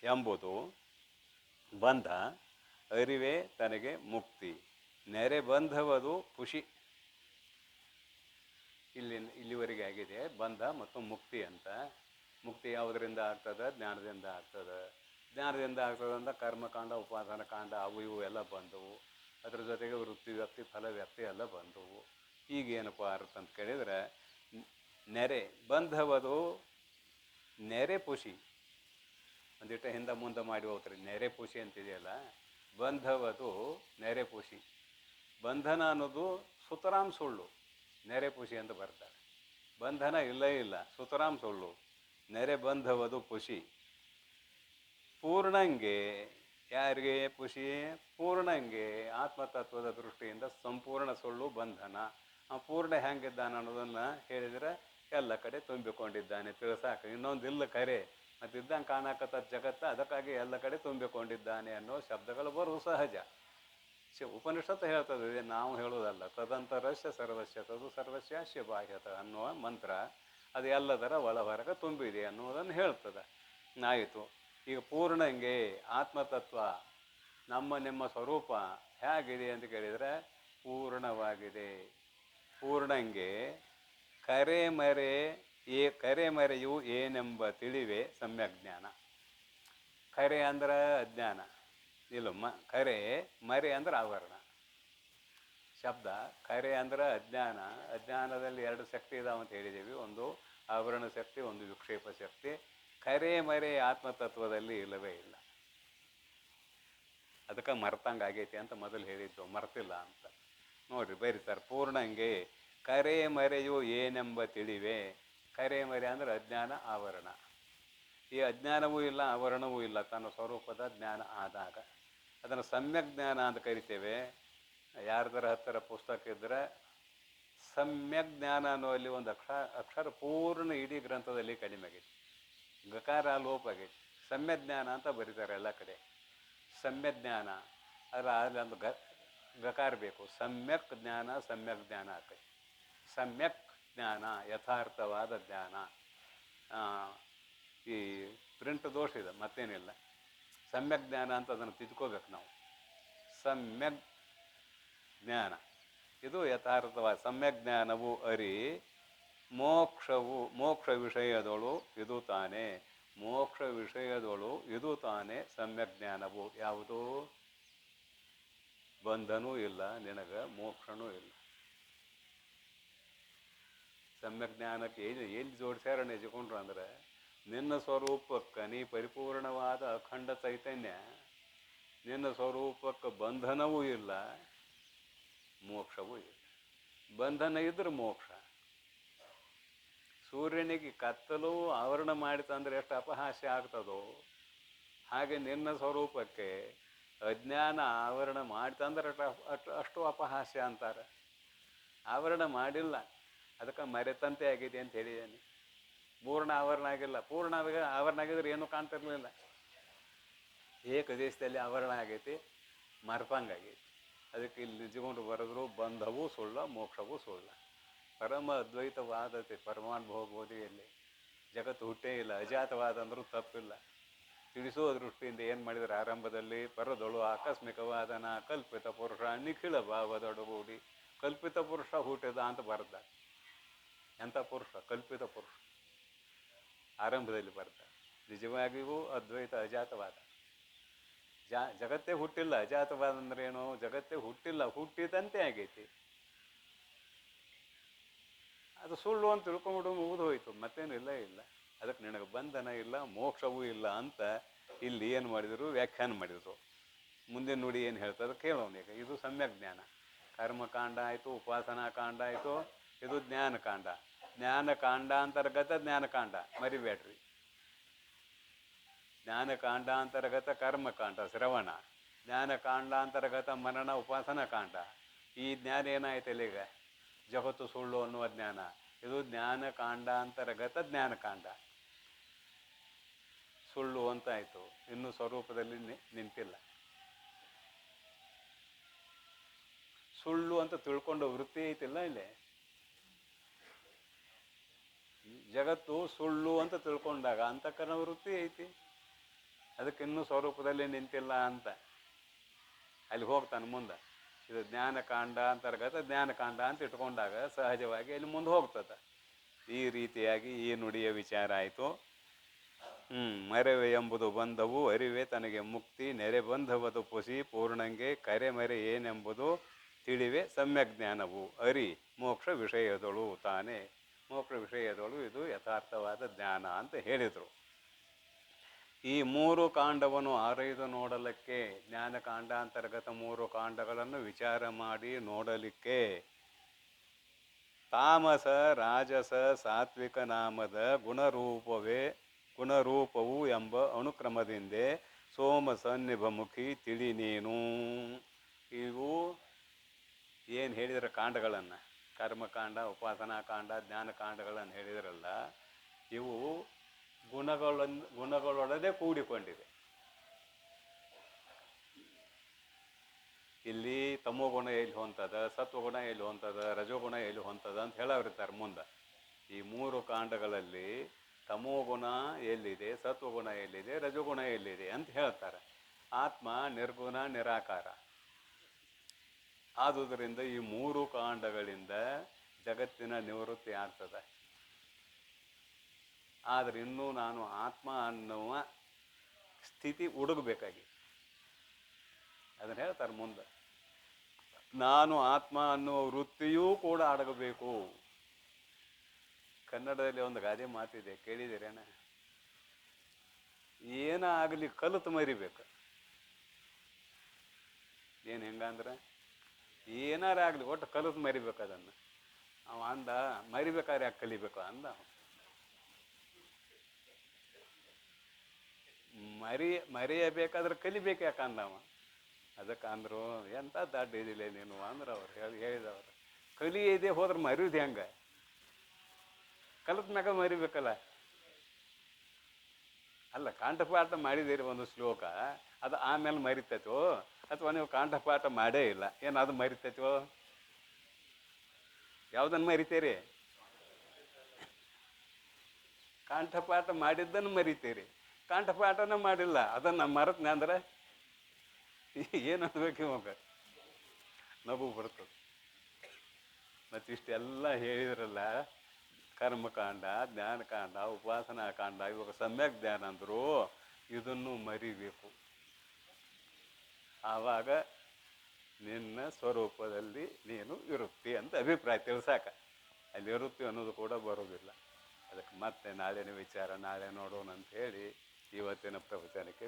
ಎಂಬುದು ಬಂಧ, ಅರಿವೇ ತನಗೆ ಮುಕ್ತಿ. ನೆರೆ ಬಂಧವದು ಖುಷಿ. ಇಲ್ಲಿವರೆಗೆ ಆಗಿದೆ ಬಂಧ ಮತ್ತು ಮುಕ್ತಿ ಅಂತ. ಮುಕ್ತಿ ಯಾವುದರಿಂದ ಆಗ್ತದೆ? ಜ್ಞಾನದಿಂದ ಆಗ್ತದೆ. ಜ್ಞಾನದಿಂದ ಆಗ್ತದಂದ್ರೆ ಕರ್ಮಕಾಂಡ, ಉಪಾದಾನ ಕಾಂಡ ಅವು ಇವು ಎಲ್ಲ ಬಂದವು. ಅದ್ರ ಜೊತೆಗೆ ವೃತ್ತಿ ವ್ಯಾಪ್ತಿ, ಫಲ ವ್ಯಾಪ್ತಿ ಎಲ್ಲ ಬಂದವು. ಈಗೇನಪ್ಪ ಅಂತ ಕೇಳಿದರೆ, ನೆರೆ ಬಂಧವದು ನೆರೆ ಪುಷಿ. ಒಂದಿಟ್ಟ ಹಿಂದೆ ಮುಂದೆ ಮಾಡಿ ಹೋಗ್ತಾರೆ. ನೆರೆ ಪುಷಿ ಅಂತಿದೆಯಲ್ಲ, ಬಂಧವದು ನೆರೆ ಪುಷಿ. ಬಂಧನ ಅನ್ನೋದು ಸುತರಾಮ್ ಸುಳ್ಳು, ನೆರೆ ಪುಷಿ ಅಂತ ಬರ್ತಾರೆ. ಬಂಧನ ಇಲ್ಲ ಇಲ್ಲ, ಸುತರಾಮ್ ಸುಳ್ಳು, ನೆರೆ ಬಂಧವದು ಪುಷಿ. ಪೂರ್ಣಂಗೆ, ಯಾರಿಗೆ ಪುಷಿ? ಪೂರ್ಣಂಗೆ, ಆತ್ಮತತ್ವದ ದೃಷ್ಟಿಯಿಂದ ಸಂಪೂರ್ಣ ಸುಳ್ಳು ಬಂಧನ. ಪೂರ್ಣ ಹೆಂಗಿದ್ದಾನೆ ಅನ್ನೋದನ್ನು ಹೇಳಿದರೆ ಎಲ್ಲ ಕಡೆ ತುಂಬಿಕೊಂಡಿದ್ದಾನೆ ತಿಳಿಸಾಕ. ಇನ್ನೊಂದು ಇಲ್ಲ ಕರೆ, ಮತ್ತಿದ್ದಂಗೆ ಕಾಣಕತ್ತ ಜಗತ್ತ, ಅದಕ್ಕಾಗಿ ಎಲ್ಲ ಕಡೆ ತುಂಬಿಕೊಂಡಿದ್ದಾನೆ ಅನ್ನೋ ಶಬ್ದಗಳು ಬರುವ ಸಹಜ. ಉಪನಿಷತ್ತು ಹೇಳ್ತದೆ, ನಾವು ಹೇಳುವುದಲ್ಲ. ತದಂತರಸ್ಯ ಸರ್ವಸ್ಯ ತದು ಸರ್ವಸ್ಯಾಸ್ಯ ಬಾಹ್ಯತ ಅನ್ನುವ ಮಂತ್ರ ಅದು ಎಲ್ಲದರ ಒಳಹೊರಗೆ ತುಂಬಿದೆ ಅನ್ನುವುದನ್ನು ಹೇಳ್ತದೆ. ಆಯಿತು. ಈಗ ಪೂರ್ಣಂಗೆ ಆತ್ಮತತ್ವ ನಿಮ್ಮ ಸ್ವರೂಪ ಹೇಗಿದೆ ಅಂತ ಕೇಳಿದರೆ ಪೂರ್ಣವಾಗಿದೆ. ಪೂರ್ಣಂಗೆ ಕರೆಮರೆಯು ಏನೆಂಬ ತಿಳಿವೆ ಸಮ್ಯಜ್ಞಾನ. ಕರೆ ಅಂದ್ರೆ ಅಜ್ಞಾನ, ಇಲ್ಲಮ್ಮ. ಕರೆ ಮರೆ ಅಂದ್ರೆ ಆವರಣ ಶಬ್ದ. ಕರೆ ಅಂದ್ರೆ ಅಜ್ಞಾನ. ಅಜ್ಞಾನದಲ್ಲಿ ಎರಡು ಶಕ್ತಿ ಇದಾವೆ ಅಂತ ಹೇಳಿದ್ದೀವಿ, ಒಂದು ಆವರಣ ಶಕ್ತಿ, ಒಂದು ವಿಕ್ಷೇಪ ಶಕ್ತಿ. ಕರೆ ಮರೆ ಆತ್ಮತತ್ವದಲ್ಲಿ ಇಲ್ಲವೇ ಇಲ್ಲ. ಅದಕ್ಕೆ ಮರ್ತಂಗೆ ಆಗೈತಿ ಅಂತ ಮೊದಲು ಹೇಳಿದ್ದು, ಮರ್ತಿಲ್ಲ ಅಂತ. ನೋಡ್ರಿ ಬರೀತಾರೆ, ಪೂರ್ಣಂಗೆ ಕರೆ ಮರೆಯು ಏನೆಂಬ ತಿಳಿವೆ. ಕರೆ ಮರೆ ಅಂದ್ರೆ ಅಜ್ಞಾನ, ಆವರಣ. ಈ ಅಜ್ಞಾನವೂ ಇಲ್ಲ, ಆವರಣವೂ ಇಲ್ಲ ತನ್ನ ಸ್ವರೂಪದ ಜ್ಞಾನ ಆದಾಗ ಅದನ್ನು ಸಮ್ಯಕ್ ಜ್ಞಾನ ಅಂತ ಕರಿತೇವೆ. ಯಾರ್ದರ ಹತ್ತಿರ ಪುಸ್ತಕ ಇದ್ದರೆ ಸಮ್ಯಕ್ ಜ್ಞಾನ ಅನ್ನುವಲ್ಲಿ ಒಂದು ಅಕ್ಷರ ಪೂರ್ಣ ಇಡೀ ಗ್ರಂಥದಲ್ಲಿ ಕಡಿಮೆ ಆಗೈತಿ. ಗಕಾರ ಲೋಪ ಆಗೈತಿ. ಸಮ್ಯಕ್ ಜ್ಞಾನ ಅಂತ ಬರೀತಾರೆ ಎಲ್ಲ ಕಡೆ. ಸಮ್ಯಕ್ ಜ್ಞಾನ ಅಲ್ಲಿ ಒಂದು ಗಕಾರ ಬೇಕು. ಸಮ್ಯಕ್ ಜ್ಞಾನ, ಸಮ್ಯಕ್ ಜ್ಞಾನ ಆಕೈತಿ. ಸಮ್ಯಕ್ ಜ್ಞಾನ ಯಥಾರ್ಥವಾದ ಜ್ಞಾನ. ಈ ಪ್ರಿಂಟ್ ದೋಷ ಇದೆ, ಮತ್ತೇನಿಲ್ಲ. ಸಮ್ಯಕ್ ಜ್ಞಾನ ಅಂತ ಅದನ್ನು ತಿದ್ಕೋಬೇಕು ನಾವು. ಸಮ್ಯಕ್ ಜ್ಞಾನ ಇದು ಯಥಾರ್ಥವಾದ ಸಮ್ಯಕ್ ಜ್ಞಾನವು ಅರಿ ಮೋಕ್ಷ ವಿಷಯದೊಳು ಇದು ತಾನೇ. ಮೋಕ್ಷ ವಿಷಯದೊಳು ಇದು ತಾನೇ ಸಮ್ಯಕ್ ಜ್ಞಾನವು. ಯಾವುದು? ಬಂಧನೂ ಇಲ್ಲ ನಿನಗೆ, ಮೋಕ್ಷನೂ ಇಲ್ಲ. ಸಮ್ಯಕ್ ಜ್ಞಾನಕ್ಕೆ ಎಲ್ಲಿ ಜೋಡಿಸ್ಯಾರ ನೆಚ್ಕೊಂಡ್ರು ಅಂದ್ರೆ, ನಿನ್ನ ಸ್ವರೂಪಕ್ಕೆ ನೀ ಪರಿಪೂರ್ಣವಾದ ಅಖಂಡ ಚೈತನ್ಯ, ನಿನ್ನ ಸ್ವರೂಪಕ್ಕೆ ಬಂಧನವೂ ಇಲ್ಲ, ಮೋಕ್ಷವೂ ಇಲ್ಲ. ಬಂಧನ ಇದ್ರೆ ಮೋಕ್ಷ. ಸೂರ್ಯನಿಗೆ ಕತ್ತಲು ಆವರಣ ಮಾಡಿತಂದ್ರೆ ಎಷ್ಟು ಅಪಹಾಸ್ಯ ಆಗ್ತದೋ ಹಾಗೆ ನಿನ್ನ ಸ್ವರೂಪಕ್ಕೆ ಅಜ್ಞಾನ ಆವರಣ ಮಾಡಿತಂದ್ರೆ ಅಷ್ಟು ಅಪಹಾಸ್ಯ ಅಂತಾರೆ. ಆವರಣ ಮಾಡಿಲ್ಲ, ಅದಕ್ಕೆ ಮರೆತಂತೆ ಆಗಿದೆ ಅಂತ ಹೇಳಿದ್ದೇನೆ. ಪೂರ್ಣ ಆವರಣ ಆಗಿಲ್ಲ. ಪೂರ್ಣ ಆವರಣ ಆಗಿದ್ರೆ ಏನೂ ಕಾಣ್ತಿರ್ಲಿಲ್ಲ. ಏಕದೇಶದಲ್ಲಿ ಆವರಣ ಆಗೈತಿ, ಮರ್ಪಂಗಾಗೈತಿ. ಅದಕ್ಕೆ ಇಲ್ಲಿ ನಿಜಗೊಂಡು ಬರೆದ್ರು ಬಂಧವೂ ಸುಳ್ಳ, ಮೋಕ್ಷವೂ ಸುಳ್ಳ. ಪರಮ ಅದ್ವೈತವಾದತೆ ಪರಮಾನುಭವ ಬೋಧಿಯಲ್ಲಿ ಜಗತ್ತು ಹುಟ್ಟೇ ಇಲ್ಲ. ಅಜಾತವಾದ ಅಂದರೂ ತಪ್ಪಿಲ್ಲ. ತಿಳಿಸುವ ದೃಷ್ಟಿಯಿಂದ ಏನು ಮಾಡಿದರೆ, ಆರಂಭದಲ್ಲಿ ಪರದೊಳು ಆಕಸ್ಮಿಕವಾದನ ಕಲ್ಪಿತ ಪುರುಷ ನಿಖಿಳ ಭಾವದೊಡಗೂಡಿ ಕಲ್ಪಿತ ಪುರುಷ ಹುಟ್ಟಿದ ಅಂತ ಬರ್ದ. ಎಂಥ ಪುರುಷ? ಕಲ್ಪಿತ ಪುರುಷ ಆರಂಭದಲ್ಲಿ ಬರ್ತಾರೆ. ನಿಜವಾಗಿಯೂ ಅದ್ವೈತ ಅಜಾತವಾದ. ಜಗತ್ತೇ ಹುಟ್ಟಿಲ್ಲ. ಅಜಾತವಾದ ಅಂದ್ರೆ ಏನು? ಜಗತ್ತೇ ಹುಟ್ಟಿಲ್ಲ, ಹುಟ್ಟಿದಂತೆ ಆಗೈತಿ. ಅದು ಸುಳ್ಳು ಅಂತ ತಿಳ್ಕೊಂಬಿಡು, ಮುಗಿದು ಹೋಯ್ತು, ಮತ್ತೇನು ಇಲ್ಲ. ಅದಕ್ಕೆ ನಿನಗೆ ಬಂಧನ ಇಲ್ಲ, ಮೋಕ್ಷವೂ ಇಲ್ಲ ಅಂತ ಇಲ್ಲಿ ಏನು ಮಾಡಿದರು? ವ್ಯಾಖ್ಯಾನ ಮಾಡಿದರು. ಮುಂದೆ ನೋಡಿ ಏನು ಹೇಳ್ತಾರೆ ಕೇಳೋನೀಗ. ಇದು ಸಮ್ಯಕ್ ಜ್ಞಾನ. ಕರ್ಮಕಾಂಡ ಆಯಿತು, ಉಪಾಸನಾ ಕಾಂಡ ಆಯಿತು, ಇದು ಜ್ಞಾನಕಾಂಡ. ಜ್ಞಾನಕಾಂಡಾಂತರ್ಗತ ಜ್ಞಾನಕಾಂಡ ಮರಿಬೇಡ್ರಿ. ಜ್ಞಾನಕಾಂಡಾಂತರ್ಗತ ಕರ್ಮಕಾಂಡ ಶ್ರವಣ, ಜ್ಞಾನಕಾಂಡಾಂತರ್ಗತ ಮನನ ಉಪಾಸನಾ ಕಾಂಡ. ಈ ಜ್ಞಾನ ಏನಾಯ್ತಲ್ಲ ಈಗ? ಜಗತ್ತು ಸುಳ್ಳು ಅನ್ನುವ ಜ್ಞಾನ. ಇದು ಜ್ಞಾನಕಾಂಡಾಂತರ್ಗತ ಜ್ಞಾನಕಾಂಡ. ಸುಳ್ಳು ಅಂತ ಆಯಿತು, ಇನ್ನೂ ಸ್ವರೂಪದಲ್ಲಿ ನಿಂತಿಲ್ಲ. ಸುಳ್ಳು ಅಂತ ತಿಳ್ಕೊಂಡ ವೃತ್ತಿ ಐತಿಲ್ಲ ಇಲ್ಲಿ. ಜಗತ್ತು ಸುಳ್ಳು ಅಂತ ತಿಳ್ಕೊಂಡಾಗ ಅಂತಃಕರಣ ವೃತ್ತಿ ಐತಿ, ಅದಕ್ಕೆ ಇನ್ನೂ ಸ್ವರೂಪದಲ್ಲಿ ನಿಂತಿಲ್ಲ ಅಂತ ಅಲ್ಲಿ ಹೋಗ್ತಾನೆ ಮುಂದೆ. ಇದು ಜ್ಞಾನಕಾಂಡ ಅಂತರ್ಗತ ಜ್ಞಾನಕಾಂಡ ಅಂತ ಇಟ್ಕೊಂಡಾಗ ಸಹಜವಾಗಿ ಅಲ್ಲಿ ಮುಂದೆ ಹೋಗ್ತದೆ. ಈ ರೀತಿಯಾಗಿ ಈ ನುಡಿಯ ವಿಚಾರ ಆಯಿತು. ಮರೆವೆ ಎಂಬುದು ಬಂಧವು, ಅರಿವೆ ತನಗೆ ಮುಕ್ತಿ, ನೆರೆ ಬಂಧವದು ಪುಸಿ ಪೂರ್ಣಂಗೆ, ಕರೆ ಮರೆ ಏನೆಂಬುದು ತಿಳಿವೆ ಸಮ್ಯಕ್ ಜ್ಞಾನವು, ಅರಿ ಮೋಕ್ಷ ವಿಷಯದಳು ತಾನೇ. ಮೋಕ್ಷ ವಿಷಯದಳು ಇದು ಯಥಾರ್ಥವಾದ ಜ್ಞಾನ ಅಂತ ಹೇಳಿದರು. ಈ 3 ಕಾಂಡವನ್ನು ಆರೈದು ನೋಡಲಿಕ್ಕೆ, ಜ್ಞಾನಕಾಂಡಾಂತರ್ಗತ 3 ಕಾಂಡಗಳನ್ನು ವಿಚಾರ ಮಾಡಿ ನೋಡಲಿಕ್ಕೆ ತಾಮಸ ರಾಜಸ ಸಾತ್ವಿಕ ನಾಮದ ಗುಣರೂಪವು ಎಂಬ ಅನುಕ್ರಮದಿಂದ ಸೋಮ ಸನ್ನಿಭಮುಖಿ ತಿಳಿ ನೀನು. ಇವು ಏನು ಹೇಳಿದ್ರೆ ಕಾಂಡಗಳನ್ನು, ಕರ್ಮಕಾಂಡ, ಉಪಾಸನಾ ಕಾಂಡ, ಜ್ಞಾನಕಾಂಡಗಳನ್ನು ಹೇಳಿದ್ರಲ್ಲ, ಇವು ಗುಣಗಳೊಡನೆ ಕೂಡಿಕೊಂಡಿದೆ. ಇಲ್ಲಿ ತಮೋಗುಣ ಎಲ್ಲಿ ಹೊಂತದ, ಸತ್ವಗುಣ ಎಲ್ಲಿ ಹೊಂತದ, ರಜೋಗುಣ ಎಲ್ಲಿ ಹೊಂತದ ಅಂತ ಹೇಳೋರಿರ್ತಾರೆ ಮುಂದೆ. ಈ 3 ಕಾಂಡಗಳಲ್ಲಿ ತಮೋಗುಣ ಎಲ್ಲಿದೆ, ಸತ್ವಗುಣ ಎಲ್ಲಿದೆ, ರಜೋಗುಣ ಎಲ್ಲಿದೆ ಅಂತ ಹೇಳ್ತಾರೆ. ಆತ್ಮ ನಿರ್ಗುಣ ನಿರಾಕಾರ. ಆದುದರಿಂದ ಈ 3 ಕಾಂಡಗಳಿಂದ ಜಗತ್ತಿನ ನಿವೃತ್ತಿ ಆಗ್ತದೆ. ಆದರೆ ಇನ್ನೂ ನಾನು ಆತ್ಮ ಅನ್ನುವ ಸ್ಥಿತಿ ಹುಡುಗಬೇಕಾಗಿ, ಅದನ್ನು ಹೇಳ್ತಾರೆ ಮುಂದೆ. ನಾನು ಆತ್ಮ ಅನ್ನುವ ವೃತ್ತಿಯೂ ಕೂಡ ಅಡಗಬೇಕು. ಕನ್ನಡದಲ್ಲಿ ಒಂದು ಗಾದೆ ಮಾತಿದೆ, ಕೇಳಿದಿರೇನ? ಏನಾಗಲಿ ಕಲಿತು ಮರಿಬೇಕು. ಏನು ಹೆಂಗಂದ್ರೆ, ಏನಾರಾಗಲಿ ಒಟ್ಟು ಕಲಿತು ಮರಿಬೇಕು ಅದನ್ನು. ಅವ ಅಂದ, ಮರಿಬೇಕಾದ್ರೆ ಯಾಕೆ ಕಲಿಬೇಕು ಅಂದ. ಮರೆಯಬೇಕಾದ್ರೆ ಕಲಿಬೇಕು ಯಾಕಂದವ. ಅದಕ್ಕೆ ಅಂದರು, ಎಂಥ ದಡ್ಡ ಇದಿಲ್ಲ ನೀನು ಅಂದ್ರೆ ಅವ್ರು ಹೇಳಿದವರು. ಕಲಿಯದೆ ಹೋದ್ರೆ ಮರಿಯೋದು ಹೆಂಗೆ? ಕಲಿತ ಮ್ಯಾಗ ಮರಿಬೇಕಲ್ಲ. ಅಲ್ಲ, ಕಾಂಠಪಾಠ ಮಾಡಿದಿರಿ ಒಂದು ಶ್ಲೋಕ, ಅದು ಆಮೇಲೆ ಮರಿತೈತೋ, ಅಥವಾ ನೀವು ಕಾಂಠಪಾಠ ಮಾಡೇ ಇಲ್ಲ, ಏನು ಅದು ಮರಿತೈತೋ? ಯಾವುದನ್ನು ಮರಿತೀರಿ? ಕಾಂಠಪಾಠ ಮಾಡಿದ್ದನ್ನು ಮರಿತೀರಿ, ಕಾಂಠಪಾಠನ ಮಾಡಿಲ್ಲ ಅದನ್ನು ಮರೆತ್ನೆ ಅಂದ್ರೆ ಏನು ಅನ್ಬೇಕು? ಇವಾಗ ನಗು ಬರ್ತದೆ. ಮತ್ತು ಇಷ್ಟೆಲ್ಲ ಹೇಳಿದ್ರಲ್ಲ, ಕರ್ಮಕಾಂಡ, ಜ್ಞಾನಕಾಂಡ, ಉಪಾಸನಾ ಕಾಂಡ, ಇವಾಗ ಸಮ್ಯಕ್ ಜ್ಞಾನ ಅಂದರು, ಇದನ್ನು ಮರಿಬೇಕು. ಆವಾಗ ನಿನ್ನ ಸ್ವರೂಪದಲ್ಲಿ ನೀನು ಇರುತ್ತಿ ಅಂತ ಅಭಿಪ್ರಾಯ ತಿಳ್ಸಾಕ. ಅಲ್ಲಿ ಇರುತ್ತಿ ಅನ್ನೋದು ಕೂಡ ಬರೋದಿಲ್ಲ. ಅದಕ್ಕೆ ಮತ್ತೆ ನಾಳಿನ ವಿಚಾರ ನಾಳೆ ನೋಡೋಣ ಅಂಥೇಳಿ ಇವತ್ತಿನ ಪ್ರವಚನಕ್ಕೆ